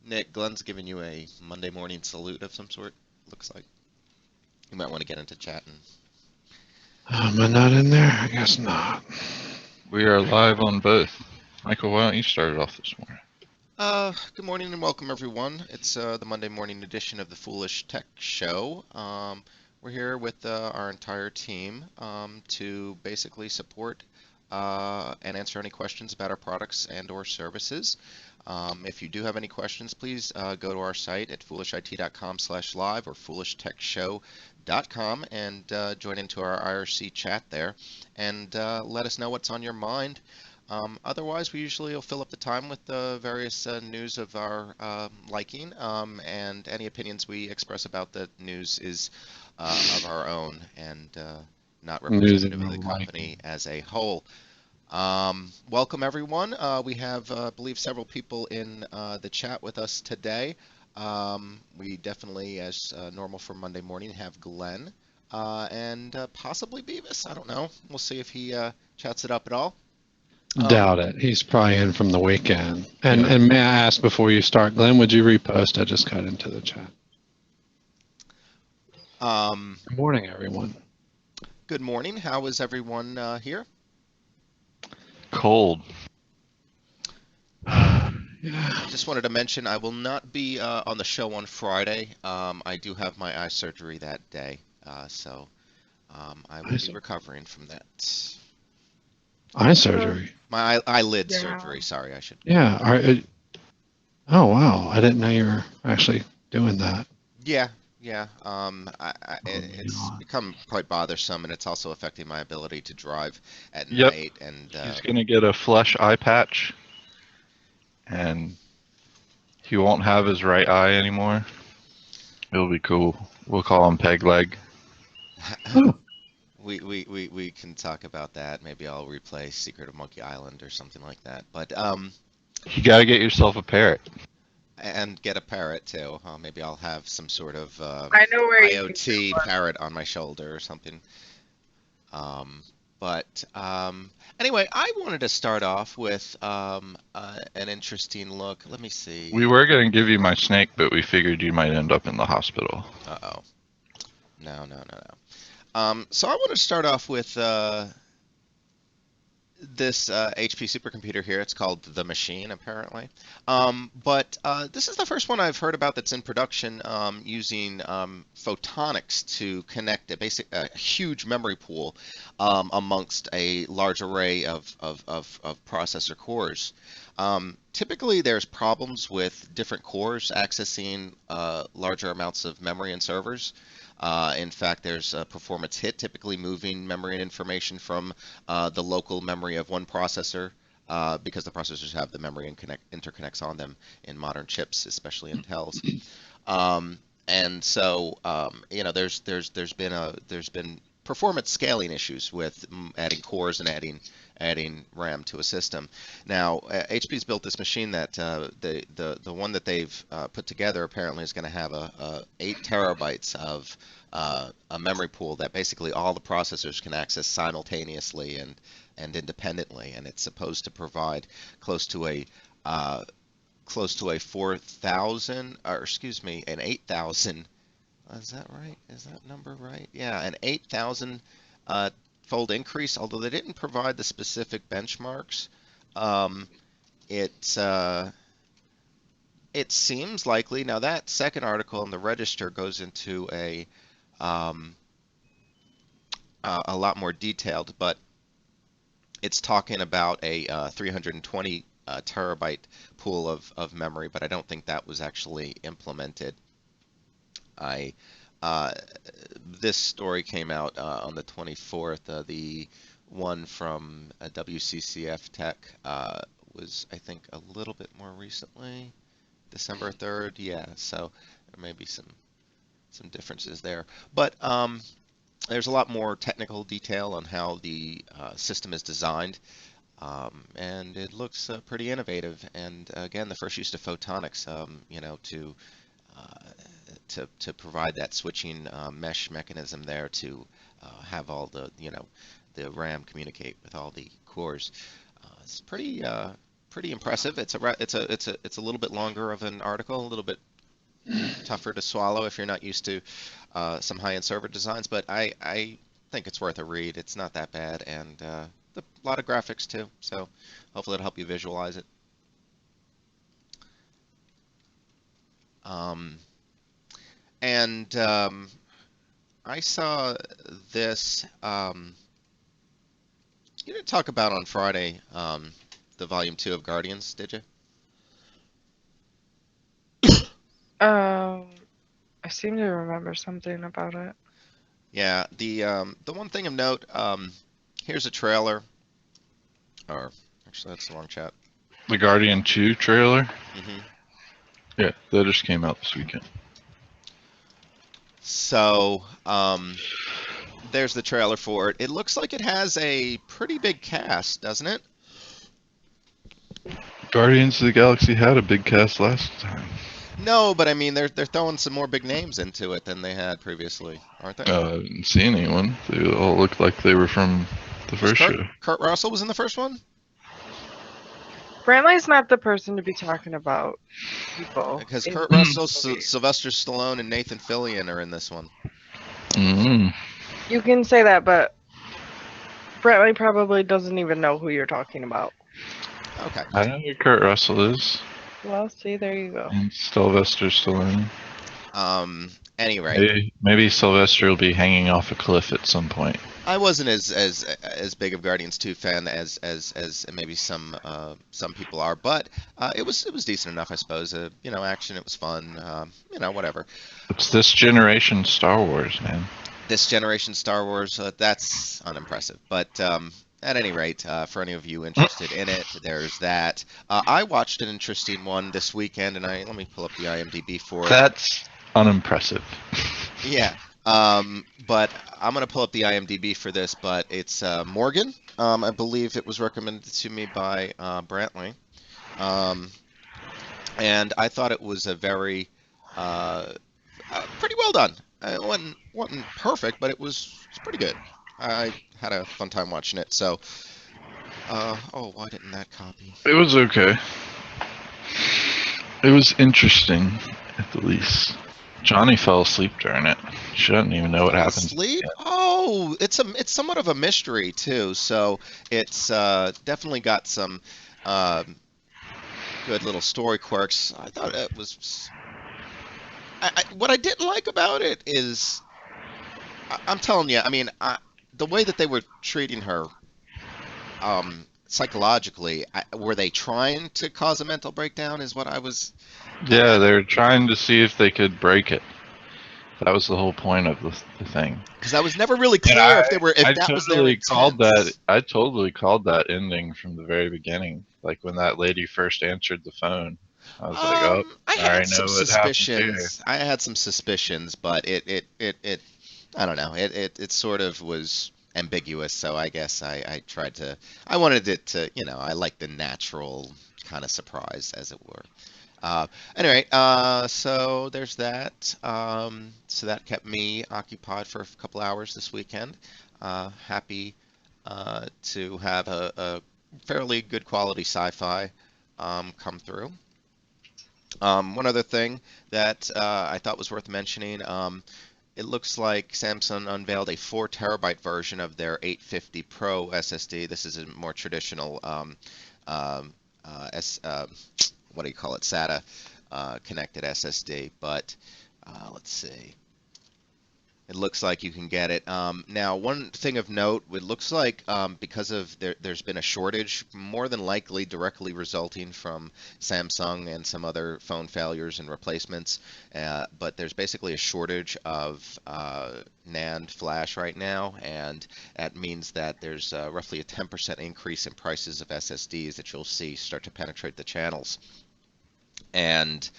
Nick, Glenn's giving you a Monday morning salute of some sort, looks like. You might want to get into chat and... Am I not in there? I guess not. We are live on both. Michael, why don't you start it off this morning? Good morning and welcome everyone. It's the Monday morning edition of the Foolish Tech Show. We're here with our entire team to basically support and answer any questions about our products and or services. If you do have any questions, please go to our site at foolishit.com/live or foolishtechshow.com and join into our IRC chat there and let us know what's on your mind. Otherwise, we usually will fill up the time with the various news of our liking, and any opinions we express about the news is of our own and not representative of the company as a whole. Welcome everyone. We have, I believe, several people in the chat with us today. We definitely, as normal for Monday morning, have Glenn and possibly Beavis. I don't know. We'll see if he chats it up at all. Doubt it. He's probably in from the weekend. And may I ask before you start, Glenn, would you repost? I just got into the chat. Good morning, everyone. Good morning. How is everyone here? Cold. Just wanted to mention I will not be on the show on Friday. I do have my eye surgery that day, so I will be recovering from that. Eye surgery? My eyelid surgery, sorry, I should. Yeah. Oh, wow. I didn't know you were actually doing that. Yeah. It's become quite bothersome, and it's also affecting my ability to drive at night. And he's going to get a flesh eye patch, and he won't have his right eye anymore. It'll be cool. We'll call him Peg Leg. We can talk about that. Maybe I'll replay Secret of Monkey Island or something like that. But you got to get yourself a parrot. And get a parrot too. Maybe I'll have some sort of I know where IoT parrot on my shoulder or something. Anyway, I wanted to start off with an interesting look. Let me see. We were going to give you my snake, but we figured you might end up in the hospital. Uh-oh. No. So I want to start off with this HP supercomputer here. It's called the Machine, apparently. But this is the first one I've heard about that's in production using photonics to connect a huge memory pool amongst a large array of processor cores. Typically, there's problems with different cores accessing larger amounts of memory and servers. In fact, there's a performance hit, typically moving memory and information from the local memory of one processor because the processors have the memory and interconnects on them in modern chips, especially Intel's. And so, there's been performance scaling issues with adding cores and adding RAM to a system. Now, HP's built this machine that the one that they've put together apparently is going to have 8 terabytes of a memory pool that basically all the processors can access simultaneously and independently, and it's supposed to provide close to a 4,000, or excuse me, an 8,000. Is that right? Is that number right? Yeah, an 8,000 fold increase, although they didn't provide the specific benchmarks. It seems likely. Now that second article in the Register goes into a lot more detailed, but it's talking about a 320 terabyte pool of memory, but I don't think that was actually implemented. This story came out on the 24th. The one from WCCF Tech was, I think, a little bit more recently, December 3rd. Yeah, so there may be some differences there. But there's a lot more technical detail on how the system is designed. And it looks pretty innovative. And again, the first use of photonics, to provide that switching mesh mechanism there to have all the RAM communicate with all the cores. It's pretty pretty impressive. It's a little bit longer of an article, a little bit tougher to swallow if you're not used to some high-end server designs, but I think it's worth a read. It's not that bad, and a lot of graphics too, so hopefully it'll help you visualize it. And I saw this. You didn't talk about on Friday the Volume 2 of Guardians, did you? I seem to remember something about it. Yeah, the one thing of note, here's a trailer, or actually that's the wrong chat. The Guardian 2 trailer? hmm Yeah, that just came out this weekend. So, there's the trailer for it. It looks like it has a pretty big cast, doesn't it? Guardians of the Galaxy had a big cast last time. No, but I mean they're throwing some more big names into it than they had previously, aren't they? I didn't see anyone. They all looked like they were from the first show. Kurt Russell was in the first one? Brantley's not the person to be talking about people. Because Kurt Russell, Sylvester Stallone, and Nathan Fillion are in this one. Mm-hmm. You can say that, but Brantley probably doesn't even know who you're talking about. Okay. I know who Kurt Russell is. Well, see, there you go. And Sylvester Stallone. Anyway. Maybe Sylvester will be hanging off a cliff at some point. I wasn't as big of Guardians 2 fan as maybe some people are, but it was decent enough, I suppose. Action, it was fun. Whatever. It's this generation Star Wars, man. This generation Star Wars, that's unimpressive. But at any rate, for any of you interested in it, there's that. I watched an interesting one this weekend, and let me pull up the IMDb for it. That's unimpressive. Yeah. But I'm going to pull up the IMDb for this, but it's Morgan. I believe it was recommended to me by Brantley. And I thought it was a very pretty well done. It wasn't perfect, but it was pretty good. I had a fun time watching it. So, why didn't that copy? It was okay. It was interesting, at the least. Johnny fell asleep during it. She doesn't even know what happened. Asleep? Oh, it's somewhat of a mystery too. So it's definitely got some good little story quirks. I thought it was. What I didn't like about it is, I'm telling you, I mean, the way that they were treating her, psychologically, were they trying to cause a mental breakdown? Is what I was. Yeah, they were trying to see if they could break it. That was the whole point of the thing. Because I was never really clear that was their intent. I totally called that ending from the very beginning. Like when that lady first answered the phone, I was like, "Oh, I had some suspicions. I had some suspicions, but it I don't know. It sort of was ambiguous. So I guess I wanted it to, I like the natural kind of surprise, as it were. Anyway, so there's that. So that kept me occupied for a couple hours this weekend. Happy to have a fairly good quality sci-fi come through. One other thing that I thought was worth mentioning, it looks like Samsung unveiled a 4 terabyte version of their 850 Pro SSD. This is a more traditional what do you call it, SATA connected SSD, but let's see. It looks like you can get it. Now, one thing of note, it looks like because of there's been a shortage, more than likely directly resulting from Samsung and some other phone failures and replacements, but there's basically a shortage of NAND flash right now, and that means that there's roughly a 10% increase in prices of SSDs that you'll see start to penetrate the channels. And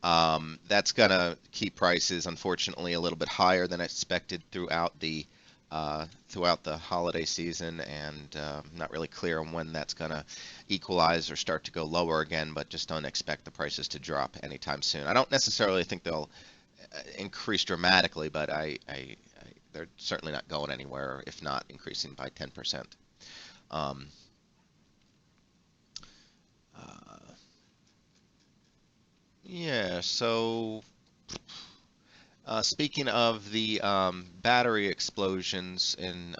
that's going to keep prices, unfortunately, a little bit higher than expected throughout the holiday season, and not really clear on when that's going to equalize or start to go lower again, but just don't expect the prices to drop anytime soon. I don't necessarily think they'll increase dramatically, but they're certainly not going anywhere, if not increasing by 10%. Yeah, so speaking of the battery explosions in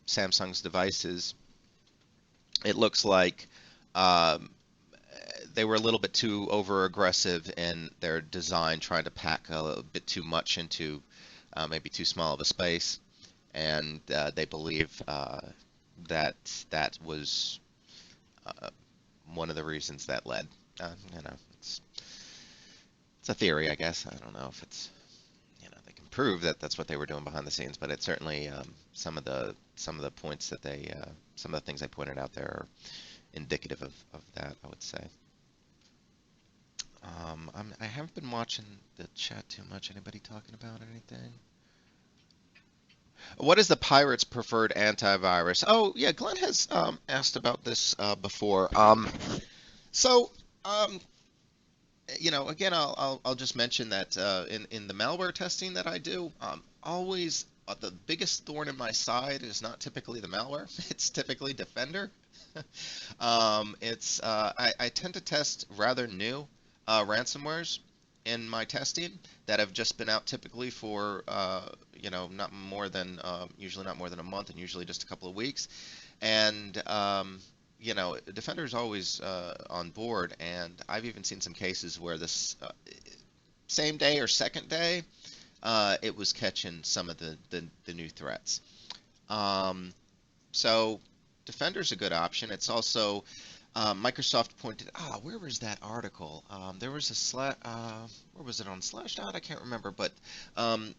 Samsung's devices, it looks like um, they were a little bit too over aggressive in their design, trying to pack a little bit too much into maybe too small of a space, and they believe that that was uh, one of the reasons that led. You know, it's a theory, I guess. I don't know if it's they can prove that that's what they were doing behind the scenes, but it's certainly some of the points that some of the things they pointed out there are indicative of that, I would say. I haven't been watching the chat too much. Anybody talking about anything? What is the pirate's preferred antivirus? Oh, yeah, Glenn has asked about this before. So, um, again, I'll just mention that in the malware testing that I do, always the biggest thorn in my side is not typically the malware. It's typically Defender. I tend to test rather new ransomwares in my testing that have just been out typically for not more than usually not more than a month and usually just a couple of weeks. And Defender is always on board, and I've even seen some cases where this same day or second day it was catching some of the new threats. So Defender's a good option. It's also Microsoft pointed. Where was that article? There was where was it on Slashdot? I can't remember, but um,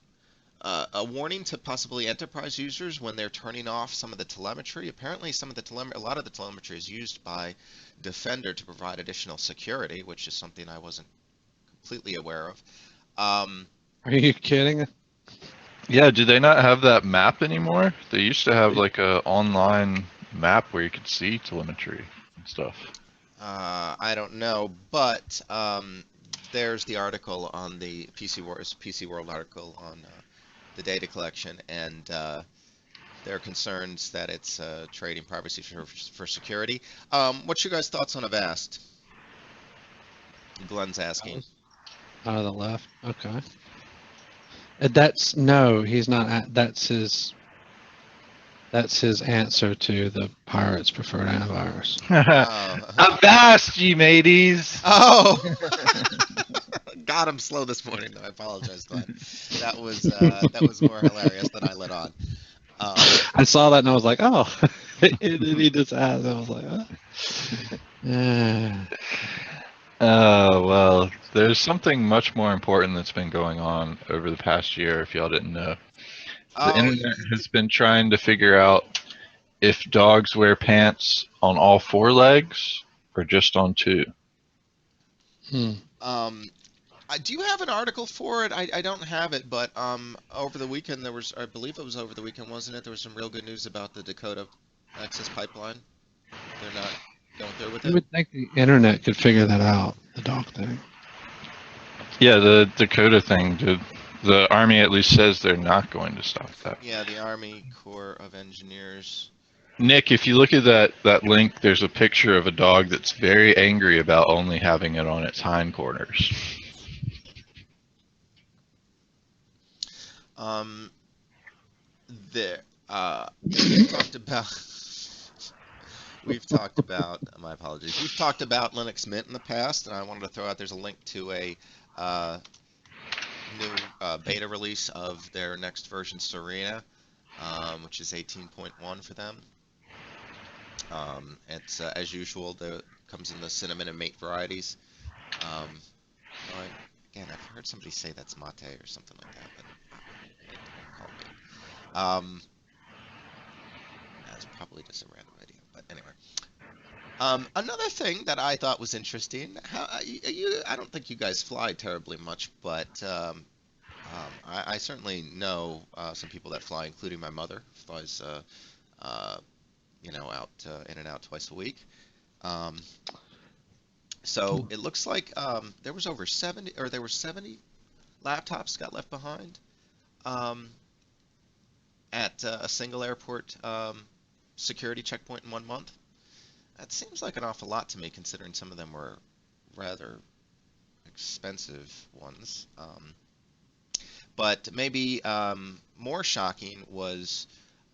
a warning to possibly enterprise users when they're turning off some of the telemetry. Apparently, a lot of the telemetry is used by Defender to provide additional security, which is something I wasn't completely aware of. Um, Are you kidding? Yeah, do they not have that map anymore? They used to have like a online map where you could see telemetry and stuff. I don't know, but there's the article on the PC World article on the data collection, and there are concerns that it's trading privacy for security. What's your guys' thoughts on Avast? Glenn's asking. Out of the left. Okay. That's no, he's not. That's his answer to the pirate's preferred antivirus. Oh, Avast, ye mateys! oh, God, I'm slow this morning. Though. I apologize, Glenn. That was more hilarious than I let on. I saw that and I was like, oh, he just asked. I was like, oh. Well, there's something much more important that's been going on over the past year, if y'all didn't know. The Oh, internet has been trying to figure out if dogs wear pants on all four legs or just on two. um, do you have an article for it? I don't have it, but over the weekend I believe it was over the weekend, wasn't it? There was some real good news about the Dakota access pipeline. They're not going through with You it. would think the internet could figure that out, the dog thing. Yeah, the Dakota thing, the Army at least says they're not going to stop that. Yeah, the Army Corps of Engineers. Nick, if you look at that link, there's a picture of a dog that's very angry about only having it on its hindquarters. Um, there. We've talked about. We've talked about. My apologies. We've talked about Linux Mint in the past, and I wanted to throw out. There's a link to a uh, new beta release of their next version, Serena, which is 18.1 for them. It's as usual. Comes in the cinnamon and mate varieties. Um, Again, I've heard somebody say that's mate or something like that, but don't call me. That's probably just a random idea. But anyway, another thing that I thought was interesting. I don't think you guys fly terribly much, but I certainly know some people that fly, including my mother flies, uh, out in and out twice a week. Um, so it looks like there were 70 laptops got left behind um, at a single airport security checkpoint in 1 month. That seems like an awful lot to me, considering some of them were rather expensive ones. But maybe more shocking was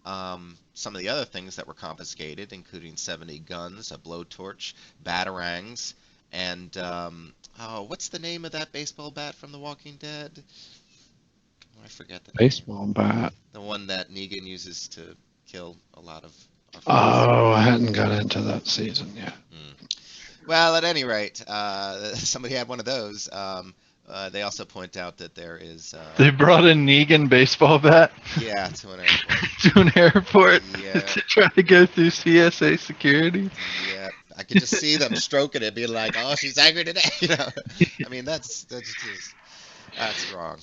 some of the other things that were confiscated, including 70 guns, a blowtorch, batarangs, and oh, what's the name of that baseball bat from The Walking Dead? Oh, I forget the name. Baseball bat. The one that Negan uses to kill a lot of our friends. Oh, I hadn't got into that season yet. Well, at any rate, somebody had one of those. They also point out that there is. They brought a Negan baseball bat Yeah, to an airport. to an airport Yeah. to try to go through CSA security. Yeah, I could just see them stroking it, being like, "Oh, she's angry today." I mean, that's just that's wrong.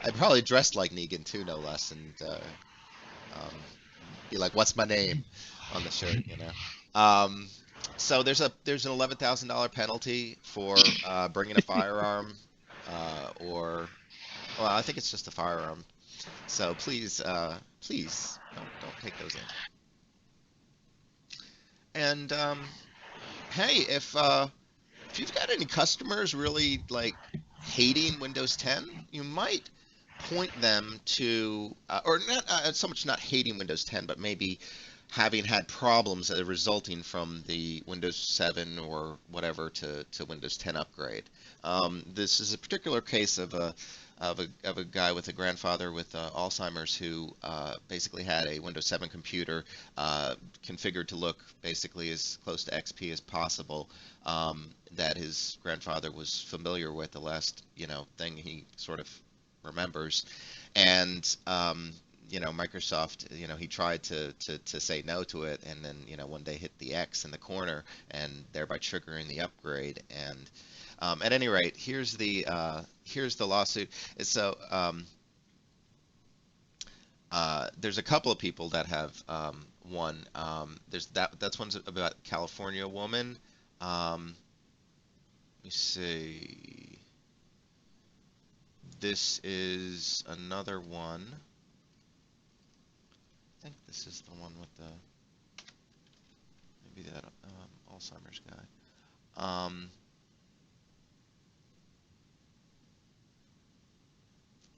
I probably dressed like Negan too, no less, and be like, "What's my name?" on the shirt. So there's an $11,000 penalty for bringing a firearm, or well, I think it's just a firearm. So please don't take those in. And hey, if you've got any customers really like hating Windows 10, you might point them to, or not so much not hating Windows 10, but maybe having had problems that are resulting from the Windows 7 or whatever to Windows 10 upgrade. This is a particular case of a guy with a grandfather with Alzheimer's who basically had a Windows 7 computer configured to look basically as close to XP as possible, that his grandfather was familiar with, the last thing he sort of remembers. And Microsoft, he tried to say no to it, and then one day hit the X in the corner, and thereby triggering the upgrade. And at any rate, here's the lawsuit. So there's a couple of people that have won. That's one's about California woman. Let me see. This is another one. I think this is the one with maybe that Alzheimer's guy.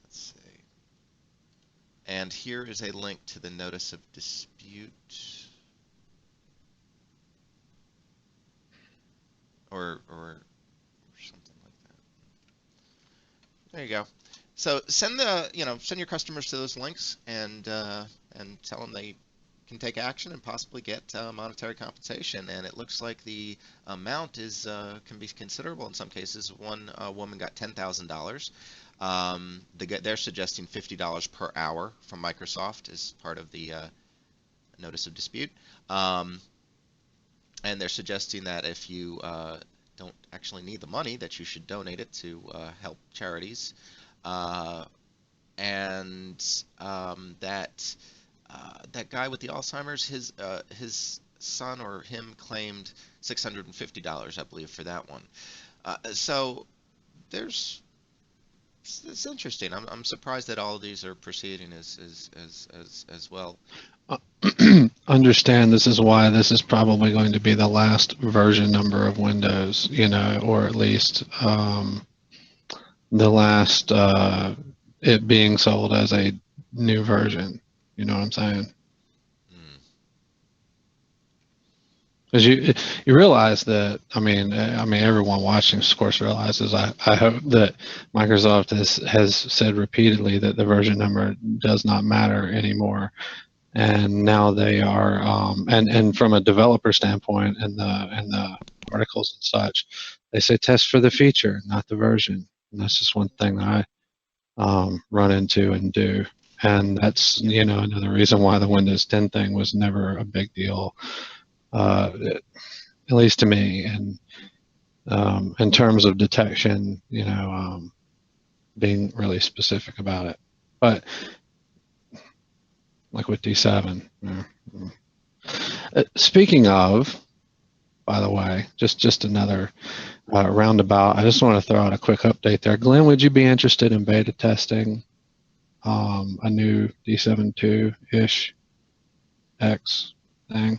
Let's see. And here is a link to the notice of dispute, or something like that. There you go. So send your customers to those links, and tell them they can take action and possibly get monetary compensation. And it looks like the amount can be considerable in some cases. One woman got $10,000. They're suggesting $50 per hour from Microsoft as part of the notice of dispute. And they're suggesting that if you don't actually need the money, that you should donate it to help charities. And that guy with the Alzheimer's, his son or him claimed $650, I believe, for that one. So it's interesting. I'm surprised that all of these are proceeding as well. Understand this is why this is probably going to be the last version number of Windows, or at least the last it being sold as a new version. You know what I'm saying? Because you realize that, I mean everyone watching, of course, realizes. I hope that Microsoft has said repeatedly that the version number does not matter anymore, and now they are, and from a developer standpoint, and the articles and such, they say test for the feature, not the version, and that's just one thing that I run into and do, and that's another reason why the Windows 10 thing was never a big deal. At least to me, and in terms of detection, being really specific about it. But like with D7. Speaking of, by the way, just another roundabout, I just want to throw out a quick update there. Glenn, would you be interested in beta testing a new D7.2-ish X thing?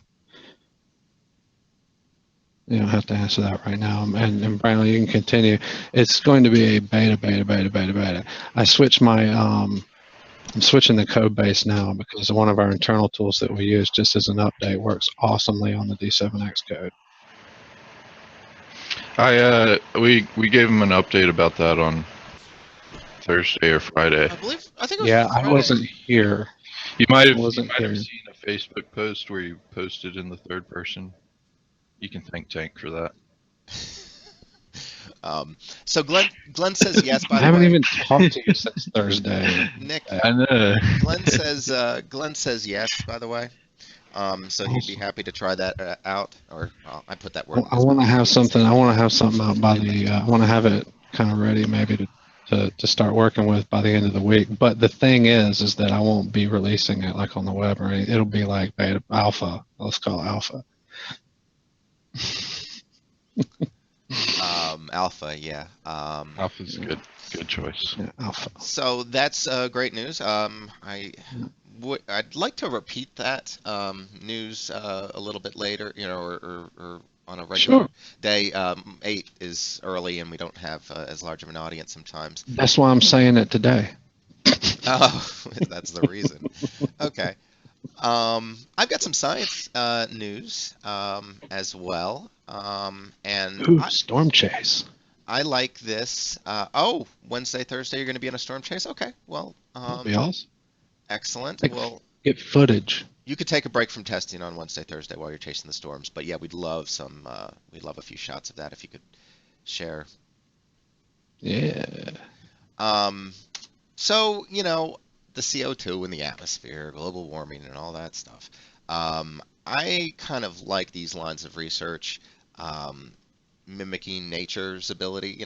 don't have to answer that right now. And Brandon, you can continue. It's going to be a beta. I switched my I'm switching the code base now because one of our internal tools that we use just as an update works awesomely on the D7X code. We gave him an update about that on Thursday or Friday. I think it was Yeah, Friday. I wasn't here. You might have Wasn't here. seen a Facebook post where you posted in the third person. You can thank Tank for that. So Glenn says yes. By I the haven't way, even talked to you since Thursday. Nick, I know. Glenn says yes. By the way, so he'd be happy to try that out. Or I put that word. I want to have something. I want to have something out by the. I want to have it kind of ready, maybe to start working with by the end of the week. But the thing is that I won't be releasing it like on the web or anything. It'll be like beta alpha. Let's call it alpha. Alpha, yeah. Alpha's a good choice. Yeah, alpha. So that's great news. I'd like to repeat that news a little bit later, or on a regular day. 8 is early, and we don't have as large of an audience sometimes. That's why I'm saying it today. Oh, that's the reason. Okay. I've got some science news as well. And Storm Chase. I like this. Wednesday, Thursday, you're going to be on a storm chase? Okay, well, Be awesome. excellent. Well, get footage. You could take a break from testing on Wednesday, Thursday while you're chasing the storms. But yeah, we'd love a few shots of that if you could share. Yeah. So, the CO2 in the atmosphere, global warming, and all that stuff. I kind of like these lines of research, mimicking nature's ability.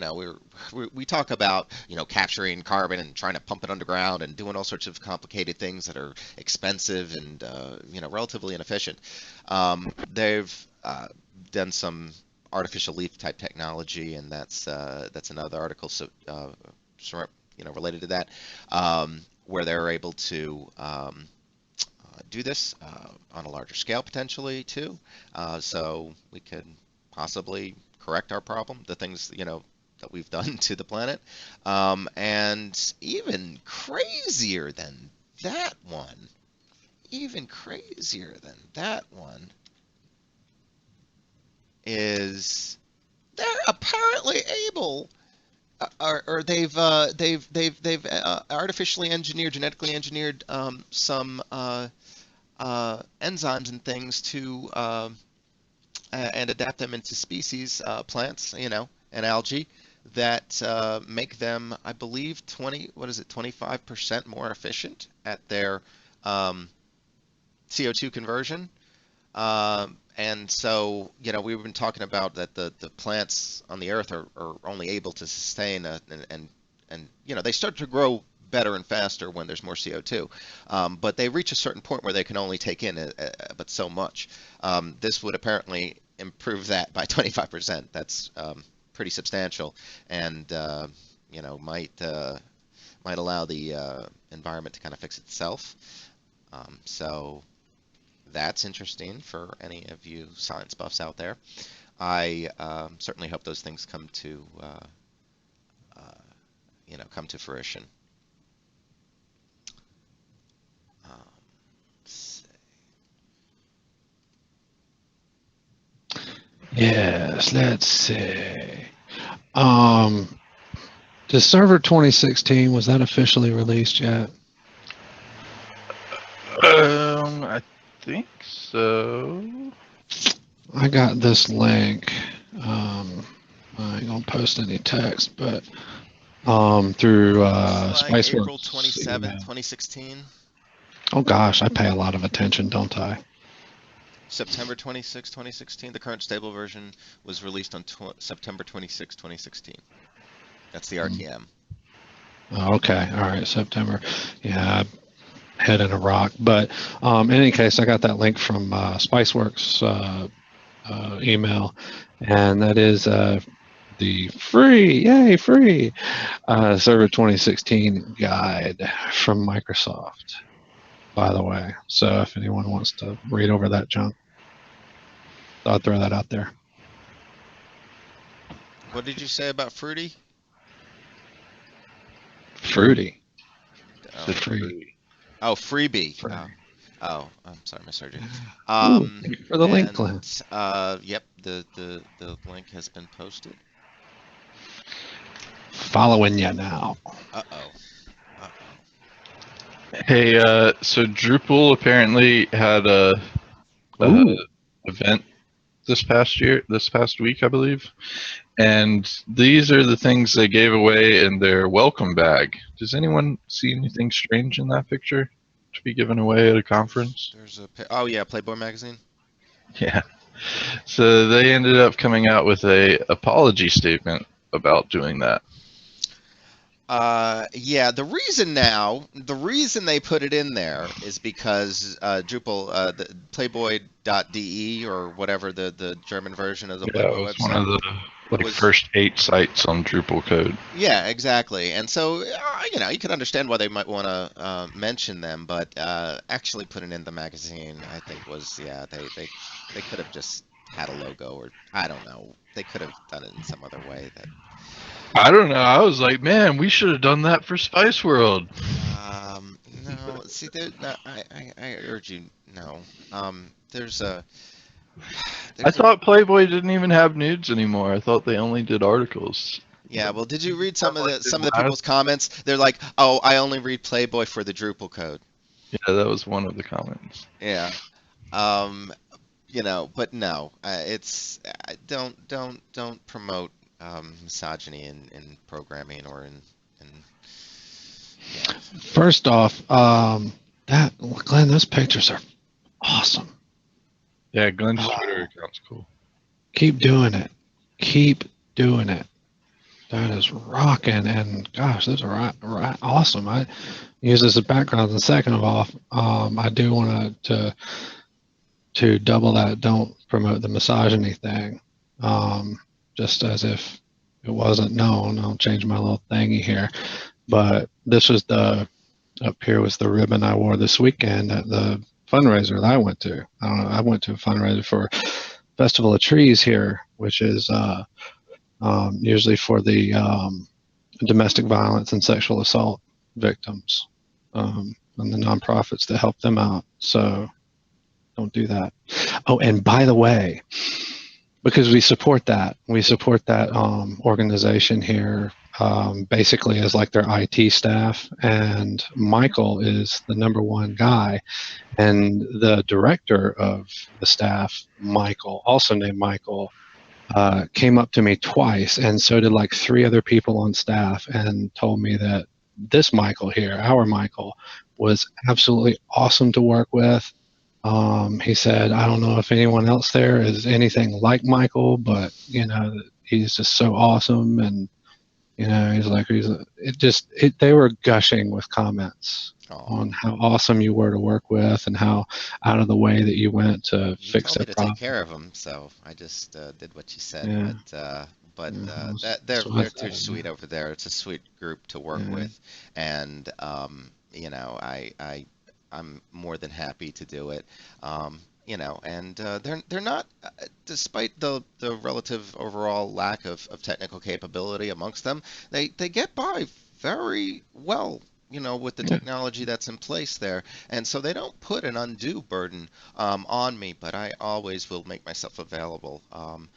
We talk about, capturing carbon and trying to pump it underground and doing all sorts of complicated things that are expensive and, relatively inefficient. They've done some artificial leaf type technology, and that's another article, related to that, where they're able to do this on a larger scale potentially too. So we could possibly correct our problem, the things that we've done to the planet, and even crazier than that one. Is they're apparently able, or they've artificially engineered, genetically engineered some enzymes and things to and adapt them into species, plants, and algae that make them, I believe, 25% more efficient at their CO2 conversion. And so, we've been talking about that the plants on the Earth are only able to sustain and they start to grow better and faster when there's more CO2. But they reach a certain point where they can only take in but so much. This would apparently improve that by 25%. That's pretty substantial, and might allow the environment to kind of fix itself. So that's interesting for any of you science buffs out there. I certainly hope those things come to fruition. Yes, let's see. The server 2016, was that officially released yet? I think so. I got this link. I ain't gonna post any text, but through Spiceworks. April 27, 2016. Oh gosh, I pay a lot of attention, don't I? September 26, 2016. The current stable version was released on September 26, 2016. That's the RTM. Oh, okay, all right, September. Yeah, head in a rock. But in any case, I got that link from Spiceworks email, and that is the free server 2016 guide from Microsoft, by the way. So if anyone wants to read over that junk, I'll throw that out there. What did you say about Fruity? Fruity. Oh, Said Free. oh freebie. Free. I'm sorry, misheard you. Ooh, thank you for the link, Glenn. Yep, the link has been posted. Following you now. Uh-oh. Uh-oh. Hey, so Drupal apparently had a Ooh. event this past week, I believe. And these are the things they gave away in their welcome bag. Does anyone see anything strange in that picture to be given away at a conference? Oh yeah, Playboy magazine. Yeah. So they ended up coming out with a apology statement about doing that. Yeah, the reason they put it in there is because Drupal, the Playboy.de or whatever the German version of the Yeah, it Playboy was one website of the was. first 8 sites on Drupal code. Yeah, exactly. And so, you could understand why they might want to mention them, but actually putting in the magazine, I think was, yeah, they could have just had a logo, or I don't know. They could have done it in some other way that. I don't know. I was like, man, we should have done that for Spice World. No, see, no, I urge you, no. There's a, I there's a, thought Playboy didn't even have nudes anymore. I thought they only did articles. yeah. Well, did you read That like some didn't of the last? people's comments? They're like, oh, I only read Playboy for the Drupal code. Yeah, that was one of the comments. Yeah. Um, but no, don't promote misogyny in programming or in yeah. First off, that Glenn, those pictures are awesome. Yeah, Glenn's Twitter account's cool. Keep doing it. Keep doing it. That is rocking, and gosh, those are right awesome. I use this as background. And second of all, I do want to double that. Don't promote the misogyny thing. Just as if it wasn't known. I'll change my little thingy here. But this was up here was the ribbon I wore this weekend at the fundraiser that I went to. I don't know. I went to a fundraiser for Festival of Trees here, which is usually for the domestic violence and sexual assault victims and the nonprofits that help them out. So don't do that. Oh, and by the way, because we support that organization here basically as like their IT staff, and Michael is the #1 guy, and the director of the staff, Michael, also named Michael, came up to me twice, and so did like 3 other people on staff, and told me that this Michael here, our Michael, was absolutely awesome to work with. He said, I don't know if anyone else there is anything like Michael, but he's just so awesome, and he's like, they were gushing with comments Oh, on how awesome you were to work with and how out of the way that you went to you fix told me their to take problem. care of them, so I just did what you said. Yeah. But Yeah, that that's what I they're too thought, sweet over there. It's a sweet group to work yeah. with, and I'm more than happy to do it. And they're not, despite the relative overall lack of technical capability amongst them, they get by very well. With the Yeah. technology that's in place there, and so they don't put an undue burden on me, but I always will make myself available And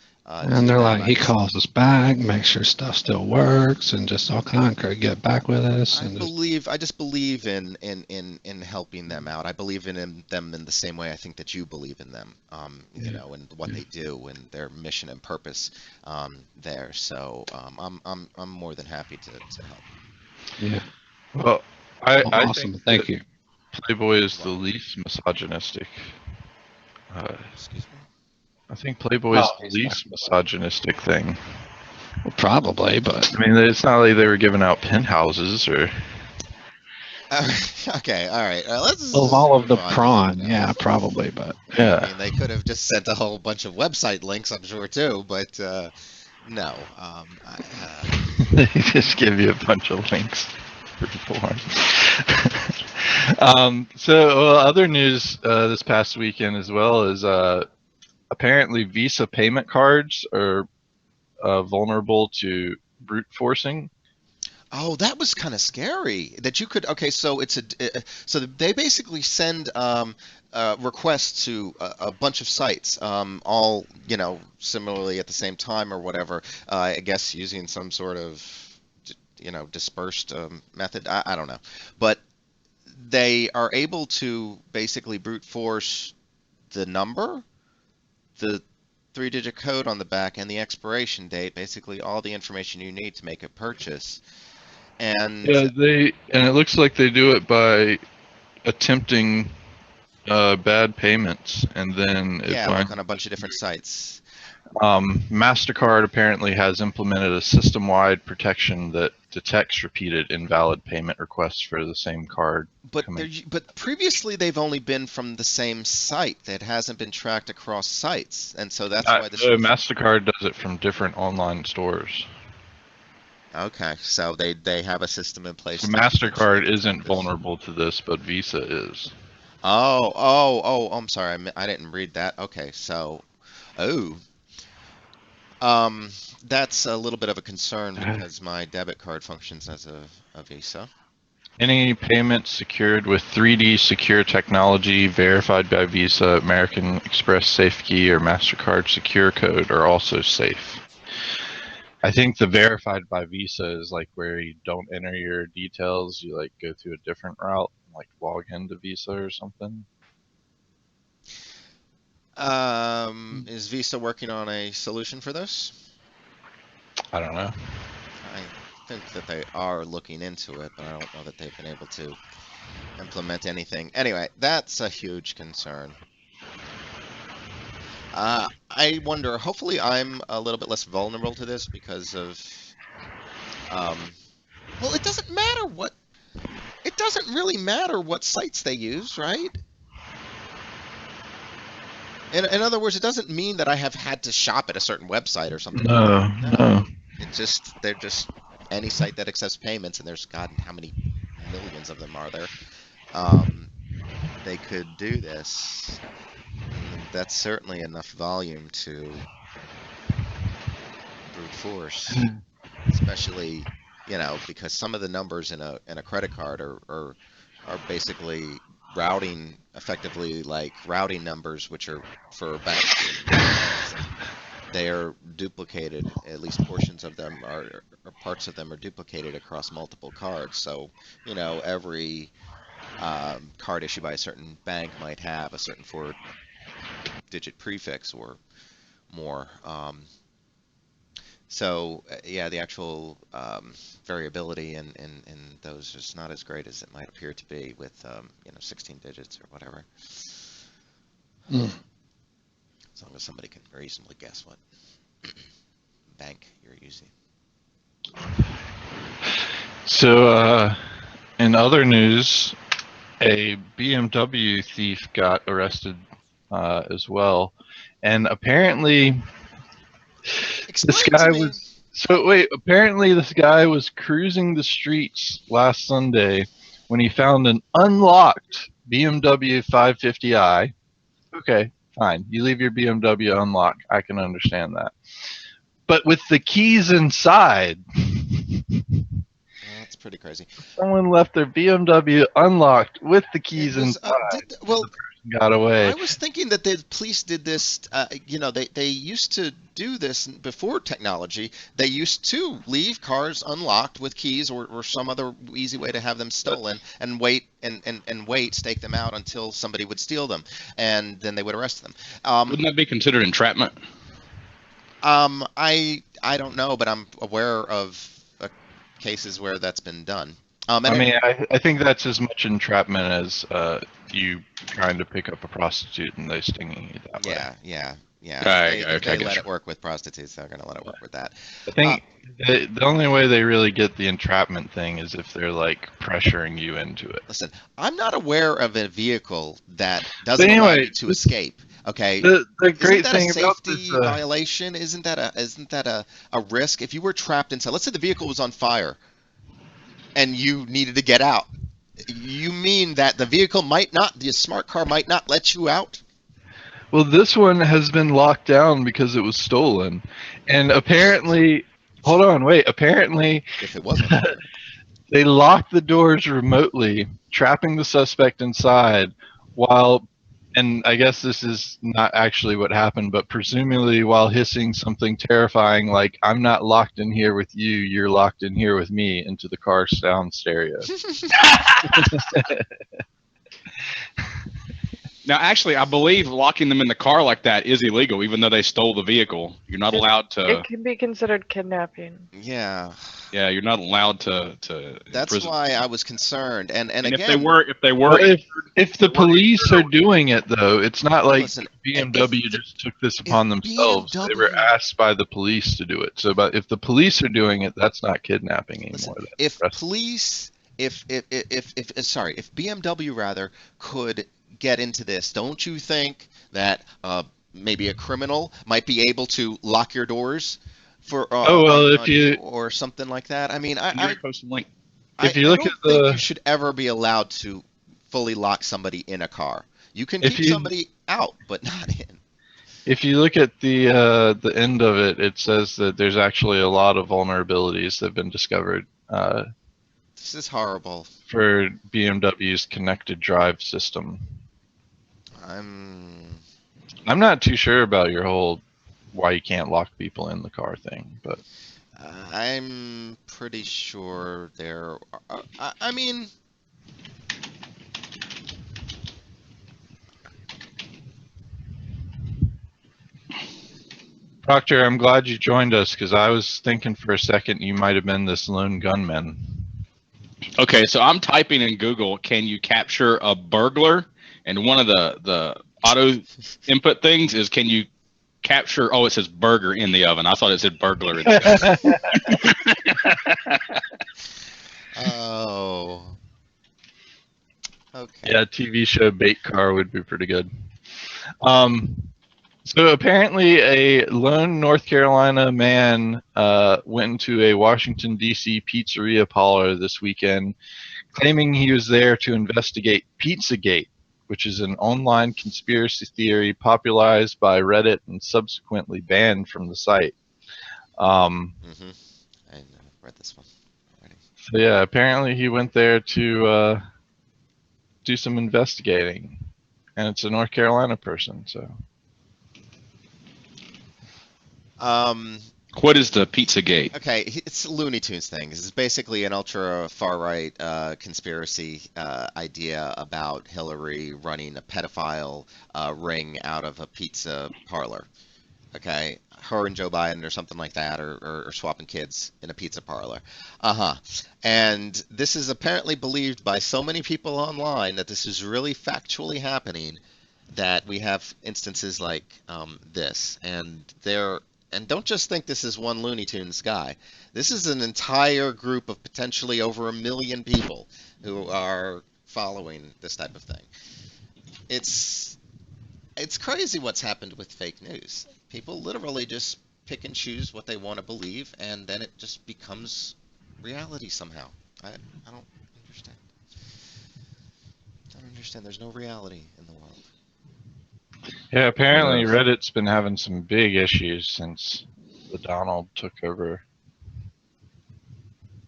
to they're them. like, he calls us back, make sure stuff still works, and just all kind of get back with us, and just I just believe in helping them out. I believe in them in the same way I think that you believe in them, yeah, and what they do and their mission and purpose there. So I'm more than happy to help. yeah. Well, I think Awesome. that Thank you. Playboy is the Welcome. least misogynistic. Excuse me. I think Playboy is Oh, the he's back. least misogynistic thing. Well, probably, but I mean, it's not like they were giving out penthouses or. Okay, all right. Let's of just all of move the on here. prawn, yeah, probably, but I Yeah. mean, they could have just sent a whole bunch of website links, I'm sure too, but no. They just give you a bunch of links for porn. Other news this past weekend as well is apparently Visa payment cards are vulnerable to brute forcing. Oh, that was kind of scary. That you could. Okay, so so they basically send requests to a bunch of sites, all similarly at the same time or whatever. I guess using some sort of dispersed method. I don't know, but they are able to basically brute force the number, the three-digit code on the back, and the expiration date. Basically, all the information you need to make a purchase. And Yeah, and it looks like they do it by attempting bad payments, and then it yeah, like finds. on a bunch of different sites. MasterCard apparently has implemented a system-wide protection that detects repeated invalid payment requests for the same card. But previously they've only been from the same site. That hasn't been tracked across sites, and so that's why this. MasterCard does it from different online stores. Okay, so they have a system in place. So MasterCard isn't vulnerable to this, but Visa is. Oh, I'm sorry. I didn't read that. Okay, so, that's a little bit of a concern because my debit card functions as a Visa. Any payment secured with 3D secure technology verified by Visa, American Express SafeKey, or MasterCard Secure Code are also safe. I think the verified by Visa is like where you don't enter your details, you like go through a different route, like log into Visa or something. Is Visa working on a solution for this? I don't know. I think that they are looking into it, but I don't know that they've been able to implement anything. Anyway, that's a huge concern. I wonder, hopefully I'm a little bit less vulnerable to this because of, well, it doesn't really matter what sites they use, right? In other words, it doesn't mean that I have had to shop at a certain website or something. No. They're just any site that accepts payments, and there's God, how many millions of them are there? They could do this. And that's certainly enough volume to brute force, especially because some of the numbers in a credit card are basically effectively like routing numbers, which are for banks. They are duplicated. At least portions of them or parts of them are duplicated across multiple cards. So every card issued by a certain bank might have a certain four-digit prefix or more. So yeah, the actual variability in those is not as great as it might appear to be with 16 digits or whatever. As long as somebody can reasonably guess what bank you're using. So in other news, a Bmw thief got arrested as well, and apparently apparently this guy was cruising the streets last Sunday when he found an unlocked BMW 550i. Okay, fine. You leave your BMW unlocked. I can understand that. But with the keys inside. That's pretty crazy. Someone left their BMW unlocked with the keys inside. Got away. I was thinking that the police did this. They used to do this before technology. They used to leave cars unlocked with keys or some other easy way to have them stolen and wait stake them out until somebody would steal them, and then they would arrest them. Wouldn't that be considered entrapment? I don't know, but I'm aware of cases where that's been done. I think that's as much entrapment as you trying to pick up a prostitute and they stinging you that way. Yeah. If they let it work with prostitutes, they're going to let it work with that. I think the only way they really get the entrapment thing is if they're like pressuring you into it. Listen, I'm not aware of a vehicle that doesn't allow you to escape. Okay. The great thing about this safety violation? Isn't that a risk? If you were trapped inside, let's say the vehicle was on fire and you needed to get out. You mean that the smart car might not let you out? Well, this one has been locked down because it was stolen, and apparently, hold on, wait. Apparently, If it wasn't. they locked the doors remotely, trapping the suspect inside while, and I guess this is not actually what happened, but presumably while hissing something terrifying like, "I'm not locked in here with you, you're locked in here with me," into the car sound stereo. Now, actually, I believe locking them in the car like that is illegal, even though they stole the vehicle. You're not allowed to. It can be considered kidnapping. Yeah. Yeah, you're not allowed to. That's imprison. why I was concerned. And And again, if they were, Well, if the police are doing it, though, it's not like listen, BMW just took this upon themselves. They BMW were asked by the police to do it. So, but if the police are doing it, that's not kidnapping anymore. listen, That's if police, if BMW rather could get into this, don't you think that maybe a criminal might be able to lock your doors for if you or something like that? I mean, I post a link. If you look I don't at think the- you should ever be allowed to fully lock somebody in a car. You can If keep you- somebody out, but not in. If you look at the end of it, it says that there's actually a lot of vulnerabilities that have been discovered This is horrible. for BMW's connected drive system. I'm not too sure about your whole why you can't lock people in the car thing, but I'm pretty sure there are, I mean, Proctor, I'm glad you joined us because I was thinking for a second you might have been this lone gunman. Okay, so I'm typing in Google, can you capture a burglar? And one of the auto input things is, can you capture, it says burger in the oven. I thought it said burglar in the oven. oh. Okay. Yeah, TV show Bait Car would be pretty good. So apparently a lone North Carolina man went into a Washington, D.C. pizzeria parlor this weekend, claiming he was there to investigate Pizzagate, which is an online conspiracy theory popularized by Reddit and subsequently banned from the site. I read this one already. So yeah, apparently he went there to do some investigating, and it's a North Carolina person. So What is the Pizzagate? okay, it's a Looney Tunes thing. This is basically an ultra far right conspiracy idea about Hillary running a pedophile ring out of a pizza parlor. Okay, her and Joe Biden or something like that, or swapping kids in a pizza parlor. And this is apparently believed by so many people online that this is really factually happening, that we have instances like this, and don't just think this is one Looney Tunes guy. This is an entire group of potentially over 1 million people who are following this type of thing. It's crazy what's happened with fake news. People literally just pick and choose what they want to believe, and then it just becomes reality somehow. I don't understand. I don't understand. There's no reality in the world. yeah, apparently Reddit's been having some big issues since the Donald took over.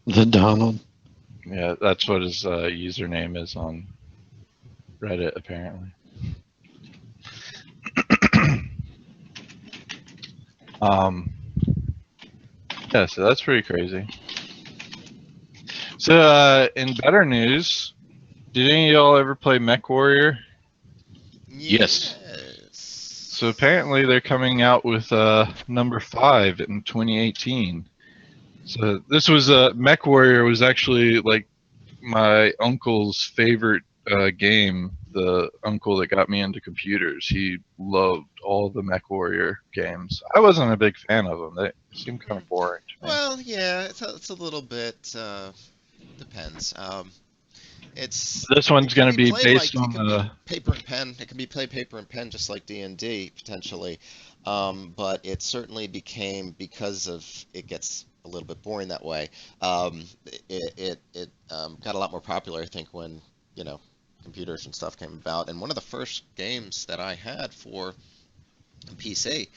The Donald. Yeah, that's what his username is on Reddit, apparently. Yeah, so that's pretty crazy. So, in better news, did any of y'all ever play MechWarrior? Yes. So apparently they're coming out with number 5 in 2018. So this was MechWarrior was actually like my uncle's favorite game. The uncle that got me into computers. He loved all the MechWarrior games. I wasn't a big fan of them. They seemed kind of boring to me. Well, yeah, it's a little bit depends. This one's it can going to be played based like, on it can the. be paper and pen. It can be played paper and pen just like D&D potentially, but it certainly became, because of it gets a little bit boring that way. It got a lot more popular, I think, when computers and stuff came about. And one of the first games that I had for PC,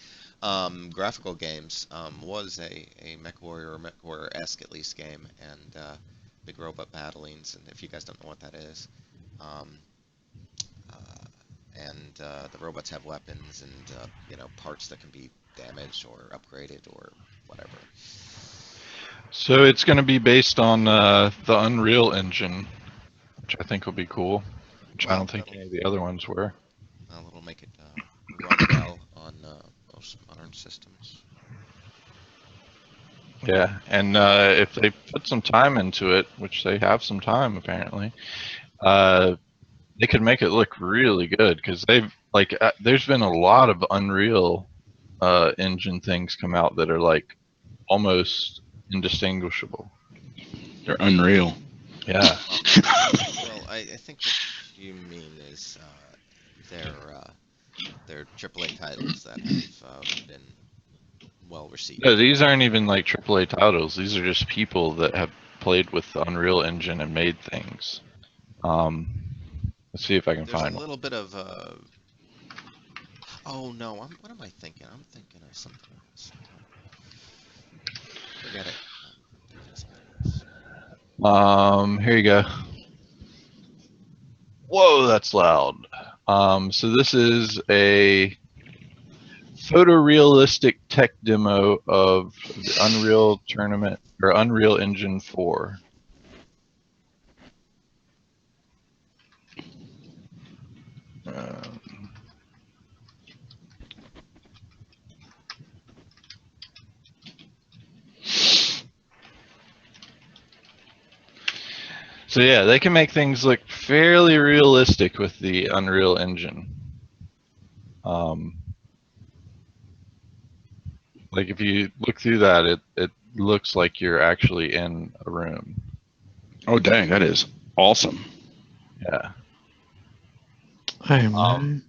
graphical games, was a MechWarrior or MechWarrior-esque at least game, and big robot battlings. And if you guys don't know what that is, um, the robots have weapons and parts that can be damaged or upgraded or whatever. So it's going to be based on the Unreal Engine, which I think will be cool. Which I Well, don't think any of the other ones were. it'll make it run well on most modern systems. Yeah, and if they put some time into it, which they have some time apparently, they could make it look really good because they've there's been a lot of Unreal Engine things come out that are like almost indistinguishable. They're unreal. Yeah. Well, I think what you mean is they're AAA titles that have been well received. No, these aren't even like AAA titles. These are just people that have played with the Unreal Engine and made things. Let's see if I can There's find a one. little bit of oh no, what am I thinking? I'm thinking of something else. Forget it. I'm thinking of something else. Here you go. Whoa, that's loud. So this is a photorealistic tech demo of the Unreal Tournament or Unreal Engine 4. So yeah, they can make things look fairly realistic with the Unreal Engine. Like if you look through that, it looks like you're actually in a room. Oh dang, that is awesome. Yeah. Hey, man.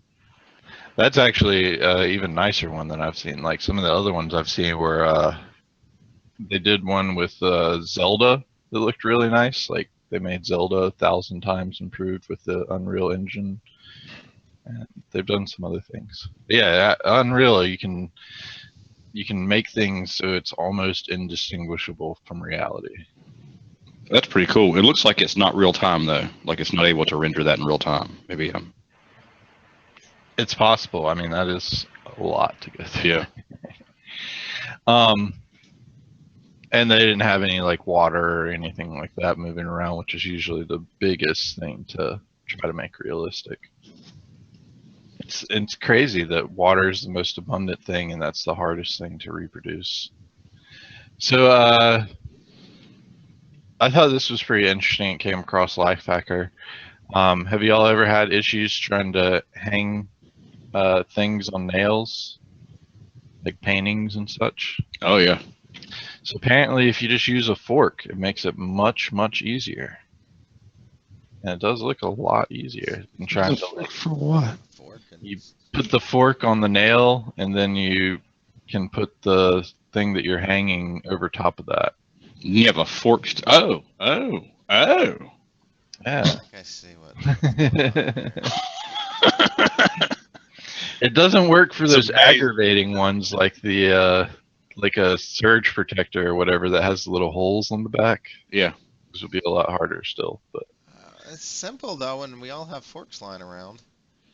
That's actually even nicer one than I've seen. Like some of the other ones I've seen where they did one with Zelda that looked really nice. Like they made Zelda 1,000 times improved with the Unreal Engine. And they've done some other things. But yeah, Unreal, you can make things so it's almost indistinguishable from reality. That's pretty cool. It looks like it's not real time though. Like it's not able to render that in real time. Maybe It's possible. I mean, that is a lot to go through. Yeah. And they didn't have any like water or anything like that moving around, which is usually the biggest thing to try to make realistic. It's crazy that water is the most abundant thing, and that's the hardest thing to reproduce. So I thought this was pretty interesting. It came across Lifehacker. Have y'all ever had issues trying to hang things on nails, like paintings and such? Oh yeah. So apparently, if you just use a fork, it makes it much, much easier. And it does look a lot easier than trying to like, For what? you put the fork on the nail, and then you can put the thing that you're hanging over top of that. You have a forked. Oh. Yeah. I see what. It doesn't work for So those guys- aggravating ones like the like a surge protector or whatever that has the little holes on the back. Yeah. This would be a lot harder still, but It's simple though, and we all have forks lying around,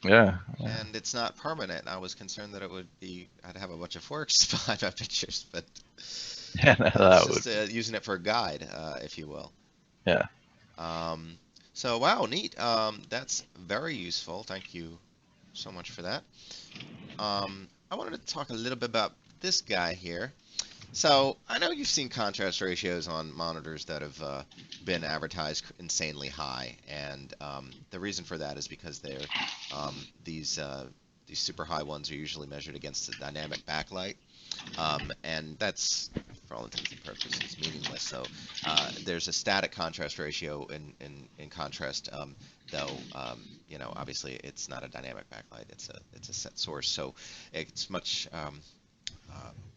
yeah. and it's not permanent. I was concerned that I'd have a bunch of forks behind my pictures, but Yeah, that it's would. just using it for a guide, if you will. Yeah. So wow, neat. That's very useful. Thank you so much for that. I wanted to talk a little bit about this guy here. So I know you've seen contrast ratios on monitors that have been advertised insanely high, and the reason for that is because these super high ones are usually measured against the dynamic backlight, and that's for all intents and purposes meaningless. So there's a static contrast ratio in contrast, though obviously it's not a dynamic backlight; it's a set source, so it's much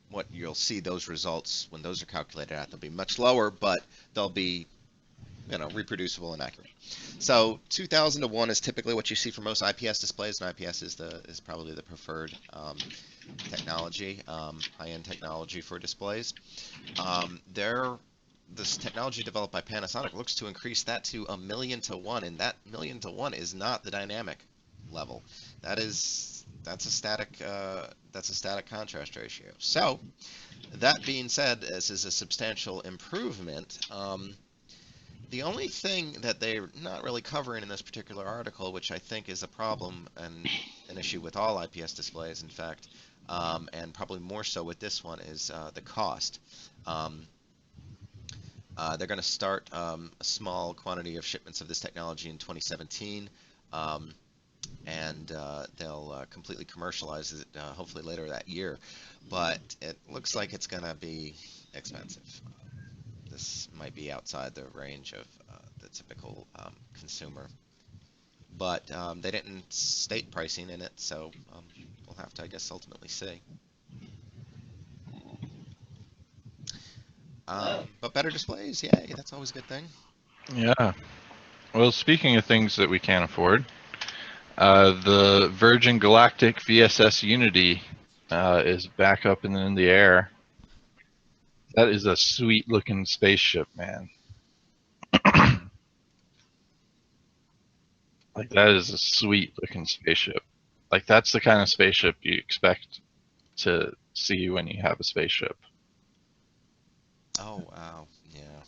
what you'll see those results when those are calculated at, they'll be much lower, but they'll be reproducible and accurate. So 2000 to 1 is typically what you see for most IPS displays, and IPS is probably the preferred technology, high-end technology for displays. This technology developed by Panasonic looks to increase that to 1,000,000 to 1, and that 1,000,000 to 1 is not the dynamic level. That's a static contrast ratio. So that being said, this is a substantial improvement. The only thing that they're not really covering in this particular article, which I think is a problem and an issue with all IPS displays, in fact, and probably more so with this one, is the cost. They're going to start a small quantity of shipments of this technology in 2017, and they'll completely commercialize it hopefully later that year. But it looks like it's going to be expensive. This might be outside the range of the typical consumer. But they didn't state pricing in it, so we'll have to, I guess, ultimately see. But better displays, yay, that's always a good thing. Yeah. Well, speaking of things that we can't afford, the Virgin Galactic VSS Unity is back up and in the air. That is a sweet looking spaceship, man. Like, that is a sweet looking spaceship. Like, that's the kind of spaceship you expect to see when you have a spaceship. Oh, wow, yeah.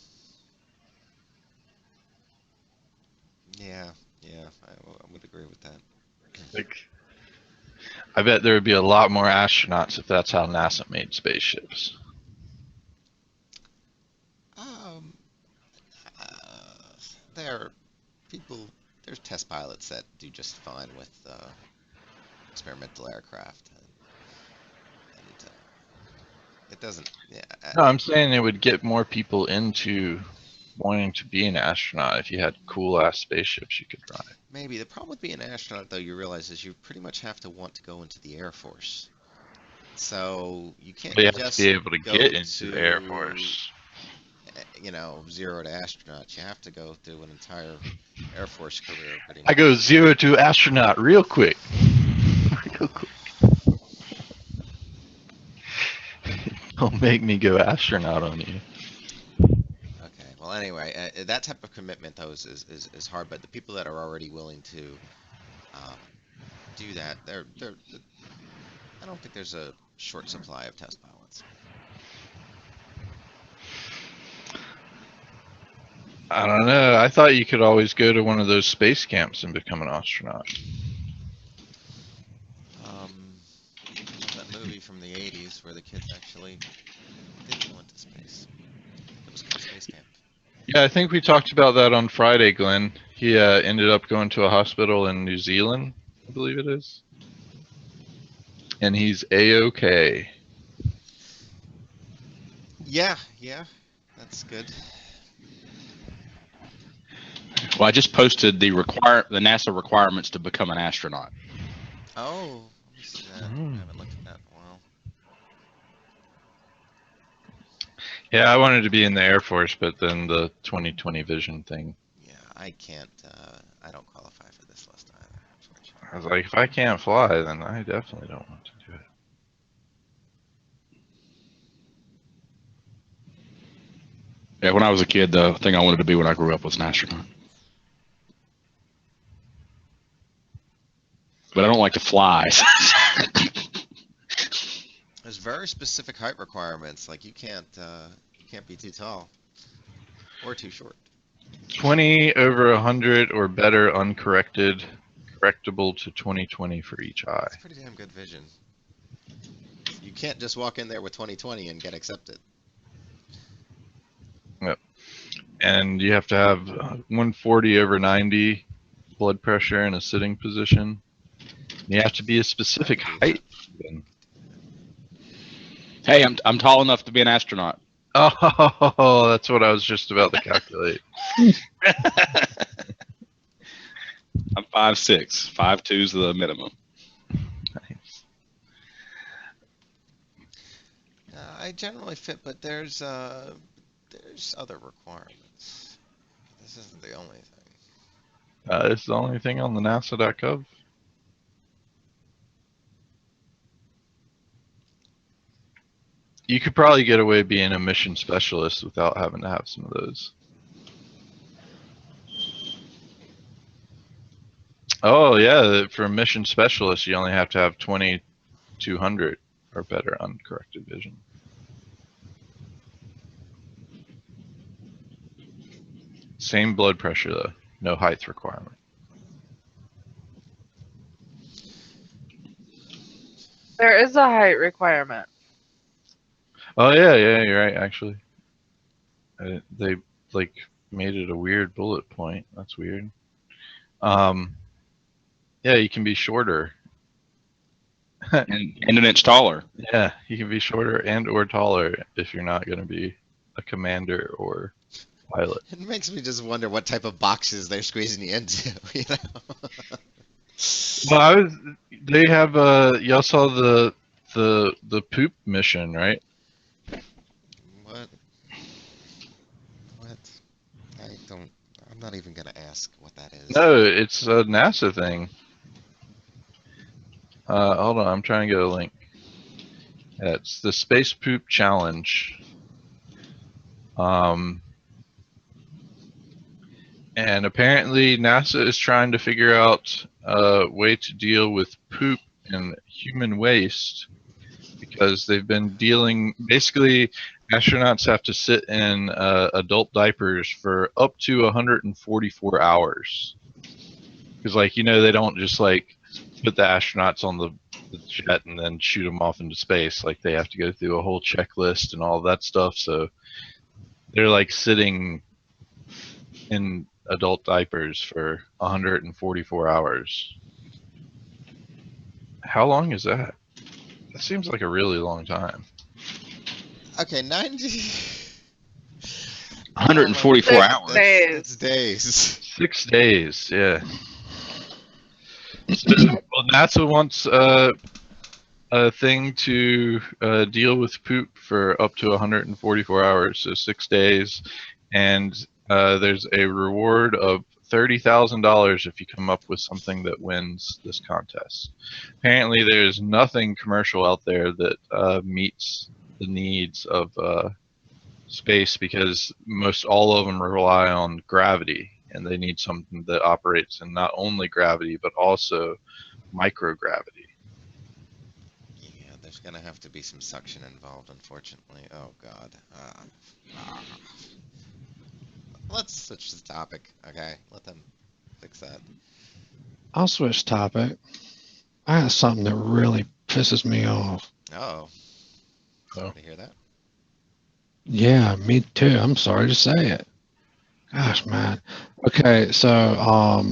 Yeah, I would agree with that. Like, I bet there would be a lot more astronauts if that's how NASA made spaceships. Um, there are there's test pilots that do just fine with experimental aircraft. And it doesn't, yeah. No, I'm saying it would get more people into wanting to be an astronaut if you had cool ass spaceships you could ride. Maybe. The problem with being an astronaut, though, you realize, is you pretty much have to want to go into the Air Force. So you can't But you have to just be able to go get into to, the Air Force. zero to astronaut. You have to go through an entire Air Force career, pretty I much. go 0 to astronaut real quick. Real quick. Don't make me go astronaut on you. Okay. Well, anyway, that type of commitment, though, is hard. But the people that are already willing to do that, I don't think there's a short supply of test pilots. I don't know. I thought you could always go to one of those space camps and become an astronaut. That movie from the 80s where the kids actually did go into space. It was called Space Camp. Yeah, I think we talked about that on Friday, Glenn. He ended up going to a hospital in New Zealand, I believe it is. And he's A-OK. Yeah, that's good. Well, I just posted the NASA requirements to become an astronaut. Oh, let me see that. I haven't looked at that in a while. Yeah, I wanted to be in the Air Force, but then the 2020 vision thing. Yeah, I can't. I don't qualify for this list either, unfortunately. I was like, if I can't fly, then I definitely don't want to do it. Yeah, when I was a kid, the thing I wanted to be when I grew up was an astronaut. But I don't like to fly. There's very specific height requirements. Like you can't be too tall or too short. 20 over 100 or better uncorrected, correctable to 20/20 for each eye. That's pretty damn good vision. You can't just walk in there with 20/20 and get accepted. Yep. And you have to have 140 over 90 blood pressure in a sitting position. You have to be a specific height. Hey, I'm tall enough to be an astronaut. Oh, that's what I was just about to calculate. I'm 5'6". 5'2" is the minimum. Nice. I generally fit, but there's other requirements. This isn't the only thing. This is the only thing on the NASA.gov. You could probably get away being a mission specialist without having to have some of those. Oh yeah, for a mission specialist, you only have to have 2200 or better uncorrected vision. Same blood pressure though, no height requirement. There is a height requirement. Oh yeah, you're right. Actually, they like made it a weird bullet point. That's weird. Yeah, you can be shorter. and an inch taller. Yeah, you can be shorter and or taller if you're not going to be a commander or pilot. It makes me just wonder what type of boxes they're squeezing you into. You know? Well, they have y'all saw the poop mission, right? What? I'm not even gonna ask what that is. No, it's a NASA thing. Hold on, I'm trying to get a link. Yeah, it's the Space Poop Challenge. And apparently NASA is trying to figure out a way to deal with poop and human waste because they've been dealing, basically astronauts have to sit in adult diapers for up to 144 hours. Because like, you know, they don't just like put the astronauts on the jet and then shoot them off into space. Like they have to go through a whole checklist and all that stuff. So they're like sitting in adult diapers for 144 hours. How long is that? That seems like a really long time. Okay, 144 hours. That's days. 6 days, yeah. So, well, NASA wants a thing to deal with poop for up to 144 hours, so 6 days, and there's a reward of $30,000 if you come up with something that wins this contest. Apparently, there's nothing commercial out there that meets the needs of space because most all of them rely on gravity, and they need something that operates in not only gravity but also microgravity. Yeah, there's gonna have to be some suction involved, unfortunately. Oh God. Let's switch the topic. Okay, let them fix that. I'll switch topic. I got something that really pisses me off. Oh. Sorry to hear that. Yeah, me too. I'm sorry to say it. Gosh, man. Okay, so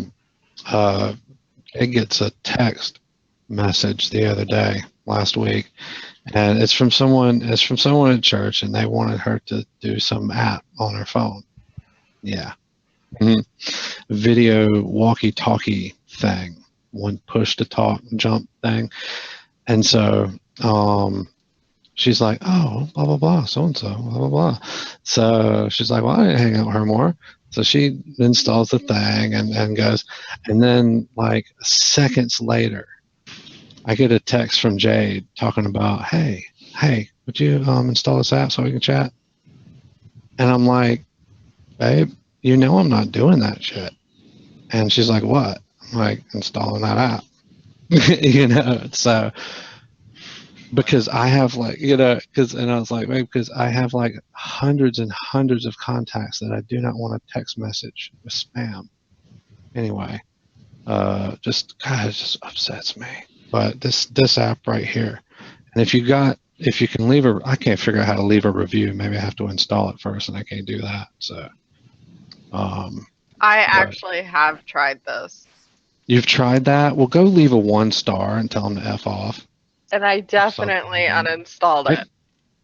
it gets a text message the other day, last week, and it's from someone at church, and they wanted her to do some app on her phone. Yeah. Video walkie-talkie thing, one push to talk jump thing, and so she's like, oh, blah blah blah, so and so, blah blah blah. So she's like, well, I didn't hang out with her more. So she installs the thing and goes, and then like seconds later, I get a text from Jade talking about, hey, would you install this app so we can chat? And I'm like, babe, you know I'm not doing that shit. And she's like, what? I'm like, installing that app. You know, so because I have like, you know, and I was like, babe, because I have like hundreds and hundreds of contacts that I do not want to text message with spam. Anyway, God, it just upsets me. But this app right here, and if you can leave I can't figure out how to leave a review. Maybe I have to install it first, and I can't do that. So, I actually have tried this. You've tried that? Well, go leave a 1-star and tell them to F off. And I definitely uninstalled it.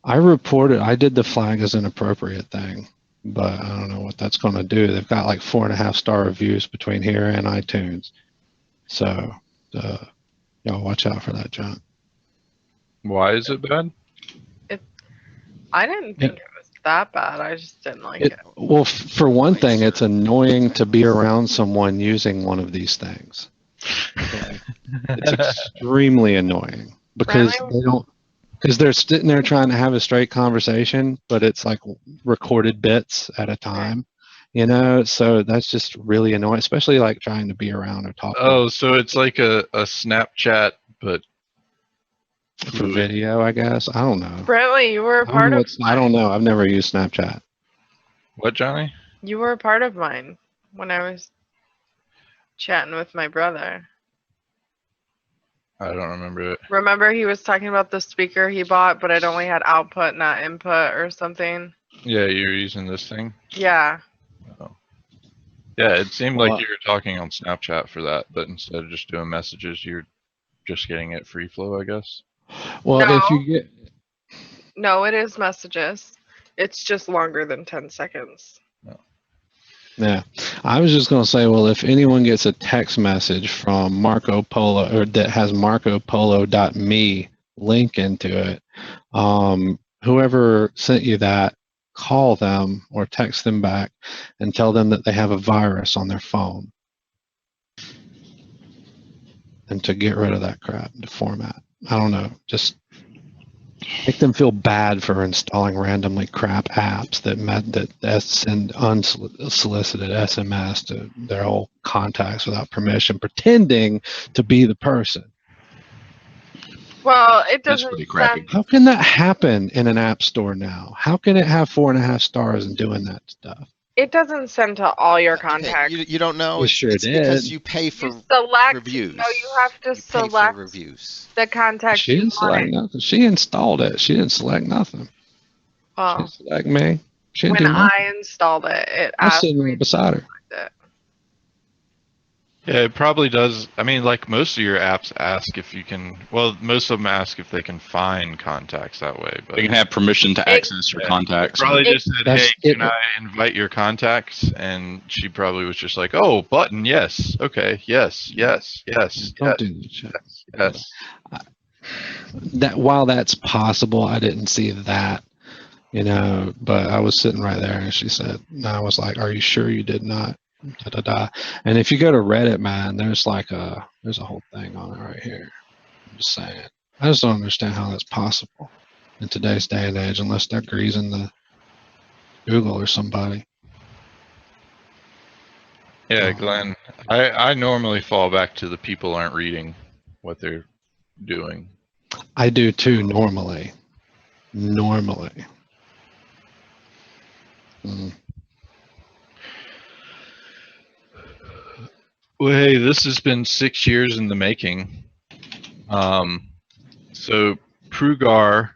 I reported. I did the flag as inappropriate thing, but I don't know what that's going to do. They've got like 4.5-star reviews between here and iTunes, so y'all watch out for that, John. Why is it bad? I didn't think it was that bad. I just didn't like it. Well, for one thing, it's annoying to be around someone using one of these things. Okay. It's extremely annoying because Really? they don't. Because they're sitting there trying to have a straight conversation, but it's like recorded bits at a time, you know? So that's just really annoying, especially like trying to be around or talk Oh, so it's like a Snapchat, but for video, I guess. I don't know. Brentley, you were a part of I don't know. I've never used Snapchat. What, Johnny? You were a part of mine when I was chatting with my brother. I don't remember it. Remember he was talking about the speaker he bought, but it only had output, not input or something? Yeah, you're using this thing? Yeah. Yeah, it seemed like Well- you were talking on Snapchat for that, but instead of just doing messages, you're just getting it free flow, I guess. Well, No. if you get No, it is messages. It's just longer than 10 seconds. Yeah, I was just going to say, well, if anyone gets a text message from Marco Polo or that has marcopolo.me link into it, whoever sent you that, call them or text them back and tell them that they have a virus on their phone and to get rid of that crap, to format. I don't know, just make them feel bad for installing randomly crap apps that send unsolicited SMS to their old contacts without permission, pretending to be the person. Well, it That's doesn't pretty crappy. sound- How can that happen in an app store now? How can it have 4.5 stars and doing that stuff? It doesn't send to all your Okay, contacts. you don't know? It It's, sure it's because did. you pay for You select. reviews. No, you have to You pay for select reviews. the contacts She you didn't select want. nothing. She installed it. She didn't select nothing. She Well, didn't select me. She didn't when do nothing. I installed it, it I was asked sitting me right beside her. to select it. Yeah, it probably does. I mean, like most of your apps ask if you can. Well, most of them ask if they can find contacts that way. But You can have permission to access your Yeah. contacts. probably just said, That's "Hey, it. can I invite your contacts?" And she probably was just like, "Oh, button, yes, okay, yes, yes, yes, Don't yes, do that shit. yes." That while that's possible, I didn't see that, you know. But I was sitting right there, and she said, and I was like, "Are you sure you did not?" Da, da, da. And if you go to Reddit, man, there's a whole thing on it right here. I'm just saying. I just don't understand how that's possible in today's day and age, unless they're greasing the Google or somebody. Yeah, Glenn. I normally fall back to the people aren't reading what they're doing. I do too normally. Normally. Mm. Well, hey, this has been 6 years in the making. So Prugar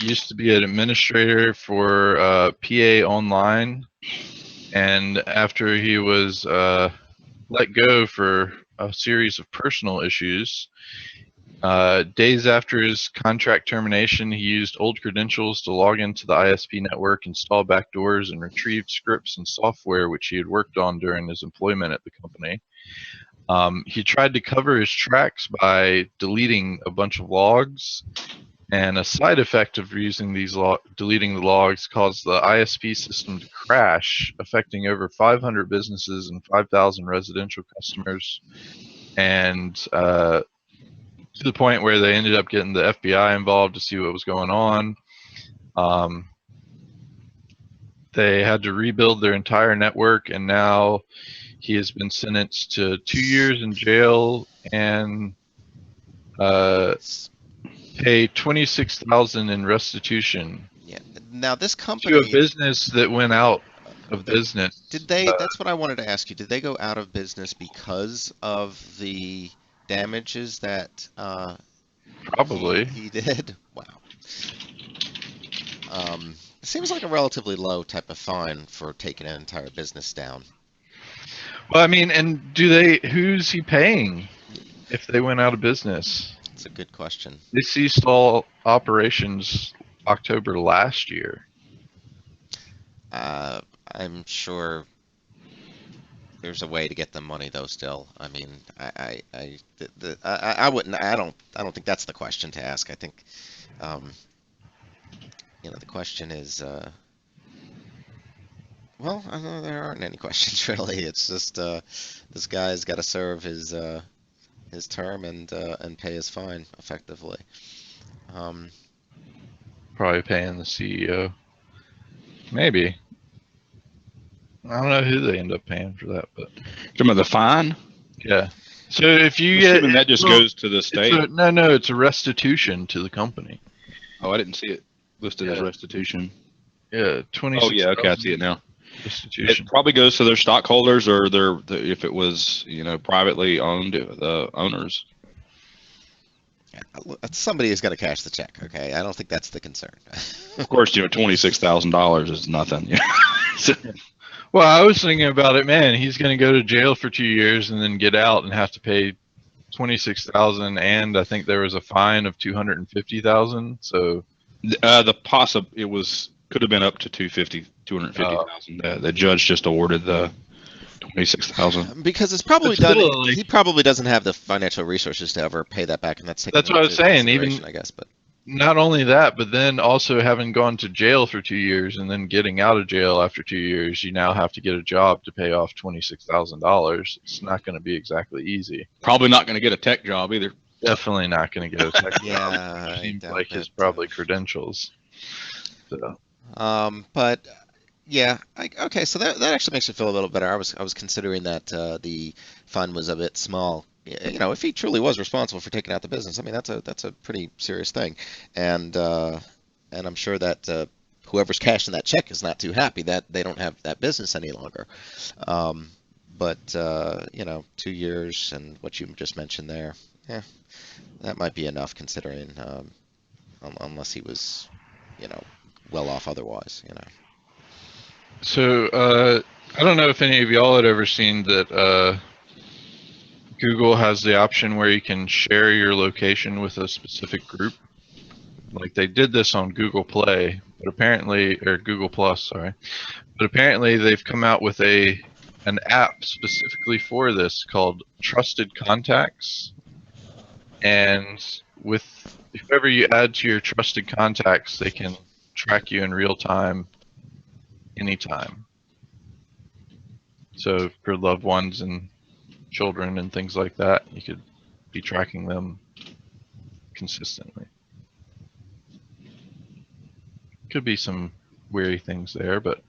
used to be an administrator for PA Online, and after he was let go for a series of personal issues, days after his contract termination, he used old credentials to log into the ISP network, install backdoors, and retrieve scripts and software which he had worked on during his employment at the company. He tried to cover his tracks by deleting a bunch of logs, and a side effect of using these deleting the logs caused the ISP system to crash, affecting over 500 businesses and 5,000 residential customers, and to the point where they ended up getting the FBI involved to see what was going on. They had to rebuild their entire network, and now he has been sentenced to 2 years in jail and pay $26,000 in restitution. Yeah. Now this To company, a business that went out of business. did they? That's what I wanted to ask you. Did they go out of business because of the damages that Probably. he did? Wow. It seems like a relatively low type of fine for taking an entire business down. Well, I mean, and who's he paying if they went out of business? It's a good question. They ceased all operations October last year. I'm sure there's a way to get the money though. Still, I mean, I wouldn't. I don't think that's the question to ask. I think, the question is, well, there aren't any questions really. It's just this guy's got to serve his term and pay his fine effectively. Um, Probably paying the CEO. Maybe. I don't know who they end up paying for that, but Some of the fine. yeah. So if you I'm get assuming that just goes to the state. no, it's a restitution to the company. Oh, I didn't see it listed as Yeah. restitution. Yeah, 26. Oh yeah, okay, I see it now. Restitution. It probably goes to their stockholders or if it was privately owned, the owners. somebody is going to cash the check. Okay, I don't think that's the concern. Of course, $26,000 is nothing. So, Well, I was thinking about it, man. He's going to go to jail for 2 years and then get out and have to pay 26,000, and I think there was a fine of 250,000. So could have been up to 250,000. The judge just awarded the 26,000. Because it's probably It's done. still, like- He probably doesn't have the financial resources to ever pay that back, and that's That's what I was saying, even- consideration, I guess. But not only that, but then also having gone to jail for 2 years and then getting out of jail after 2 years, you now have to get a job to pay off $26,000. It's not going to be exactly easy. Probably not going to get a tech job either. Definitely not going to get a tech job. yeah, I Seems doubt like his that. probably credentials. So. But yeah, okay. So that actually makes me feel a little better. I was considering that the fund was a bit small. If he truly was responsible for taking out the business, I mean that's a pretty serious thing, and I'm sure that whoever's cashing that check is not too happy that they don't have that business any longer. But 2 years and what you just mentioned there, yeah, that might be enough considering, unless he was, well off otherwise. So I don't know if any of y'all had ever seen that Google has the option where you can share your location with a specific group. Like they did this on Google Play, but apparently, or Google Plus, sorry. But apparently they've come out with an app specifically for this called Trusted Contacts. And with whoever you add to your trusted contacts, they can track you in real time, anytime. So for loved ones and children and things like that, you could be tracking them consistently. Could be some weary things there, but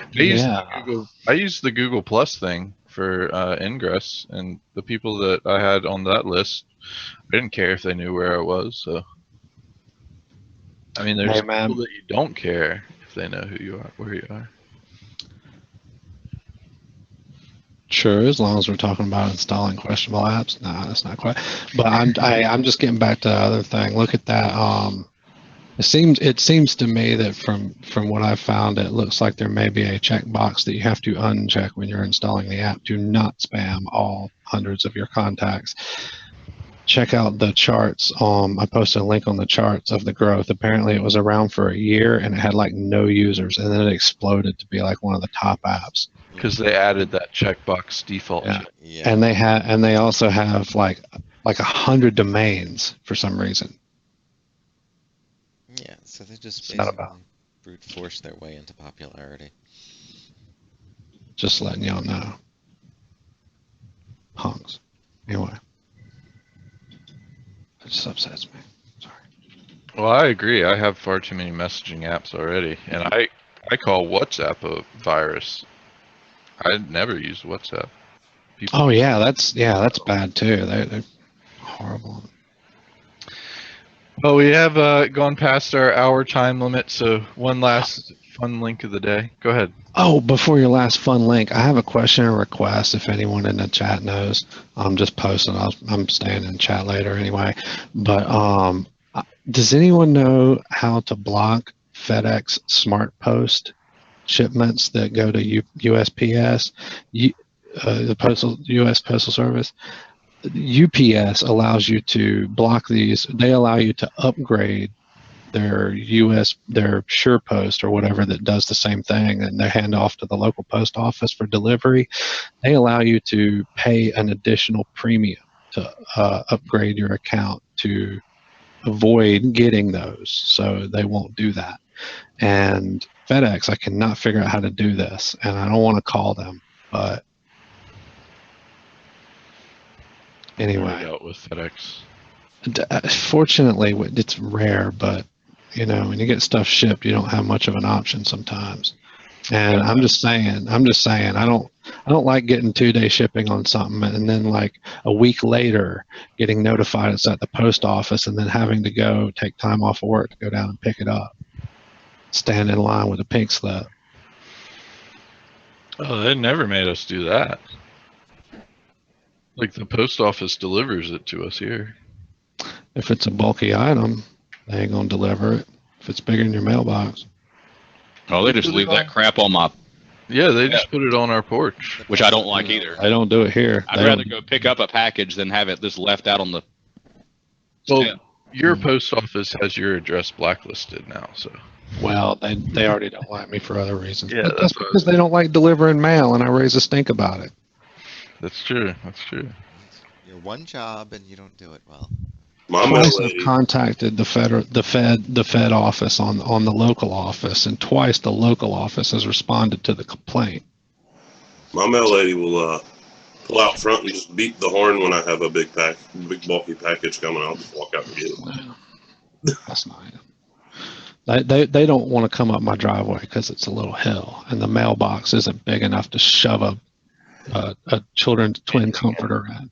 I used the Google Plus thing for Ingress, and the people that I had on that list, I didn't care if they knew where I was. So, I mean, there's people that you don't care if they know who you are, where you are. Sure, as long as we're talking about installing questionable apps. No, that's not quite. But I'm just getting back to the other thing. Look at that. It seems to me that from what I've found, it looks like there may be a checkbox that you have to uncheck when you're installing the app. Do not spam all hundreds of your contacts. Check out the charts. I posted a link on the charts of the growth. Apparently, it was around for a year and it had like no users, and then it exploded to be like one of the top apps. Because they added that checkbox default. Yeah. And they also have like 100 domains for some reason. Yeah, so they just basically brute force their way into popularity. Just letting y'all know. Hunks. Anyway. It just upsets me. Sorry. Well, I agree. I have far too many messaging apps already, and I call WhatsApp a virus. I never use WhatsApp. Oh yeah, that's bad too. They're horrible. Well, we have gone past our hour time limit, so one last fun link of the day. Go ahead. Oh, before your last fun link, I have a question or request. If anyone in the chat knows, I'm just posting. I'm staying in chat later anyway. But does anyone know how to block FedEx Smart Post shipments that go to USPS, the U.S. Postal Service? UPS allows you to block these. They allow you to upgrade their SurePost or whatever that does the same thing, and they hand off to the local post office for delivery. They allow you to pay an additional premium to upgrade your account to avoid getting those, so they won't do that. And FedEx, I cannot figure out how to do this, and I don't want to call them, but anyway. I dealt with FedEx. Fortunately, it's rare, but you know, when you get stuff shipped, you don't have much of an option sometimes. And I'm just saying, I don't like getting 2-day shipping on something and then like a week later getting notified it's at the post office and then having to go take time off of work to go down and pick it up. Stand in line with a pink slip. Oh, they never made us do that. Like the post office delivers it to us here. If it's a bulky item, they ain't gonna deliver it. If it's bigger than your mailbox. Oh, they just leave that crap on my, Yeah, they just put it on our porch. which I don't like either. I don't do it here. I'd rather go pick up a package than have it just left out on the. Well, step. your post office has your address blacklisted now, so. Well, they already don't like me for other reasons. Yeah, But that's that's because they don't like delivering mail, and I raise a stink about it. That's true. That's true. Your one job and you don't do it well. My mail Twice I've lady, contacted the Fed office on the local office, and twice the local office has responded to the complaint. my mail lady will pull out front and just beat the horn when I have a big bulky package coming. I'll just walk out and get it. That's nice. They don't want to come up my driveway because it's a little hill, and the mailbox isn't big enough to shove a children's twin comforter in.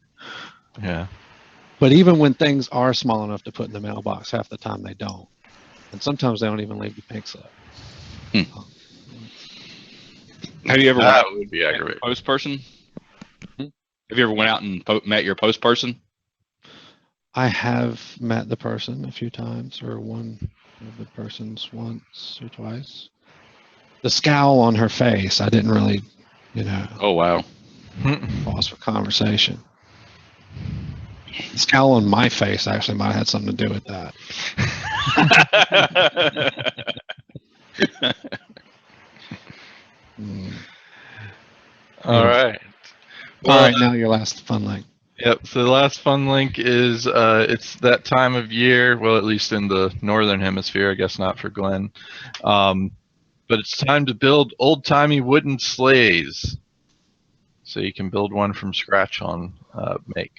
Yeah. But even when things are small enough to put in the mailbox, half the time they don't. And sometimes they don't even leave the pink slip. Have you ever went That out would be aggravating. post person? Have you ever went out and met your post person? I have met the person a few times, or one of the persons once or twice. The scowl on her face, I didn't really, Oh wow. pause for conversation. The scowl on my face actually might have had something to do with that. All right. All right, now your last fun link. Yep. So the last fun link is it's that time of year. Well, at least in the northern hemisphere, I guess not for Glenn. But it's time to build old-timey wooden sleighs. So you can build one from scratch on Make.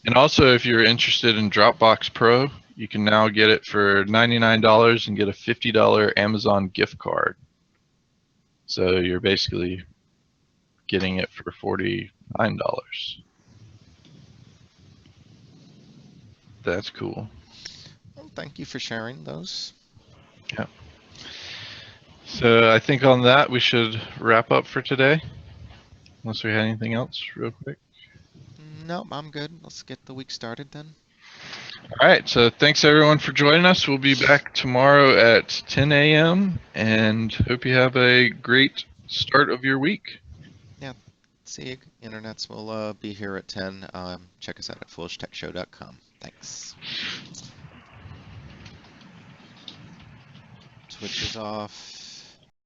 And also, if you're interested in Dropbox Pro, you can now get it for $99 and get a $50 Amazon gift card. So you're basically getting it for $49. That's cool. Well, thank you for sharing those. Yeah. So I think on that we should wrap up for today. Unless we had anything else real quick. No, I'm good. Let's get the week started then. All right. So thanks everyone for joining us. We'll be back tomorrow at 10 a.m. and hope you have a great start of your week. See you. Internets will be here at 10. Check us out at foolishTechShow.com. Thanks. Switch is off.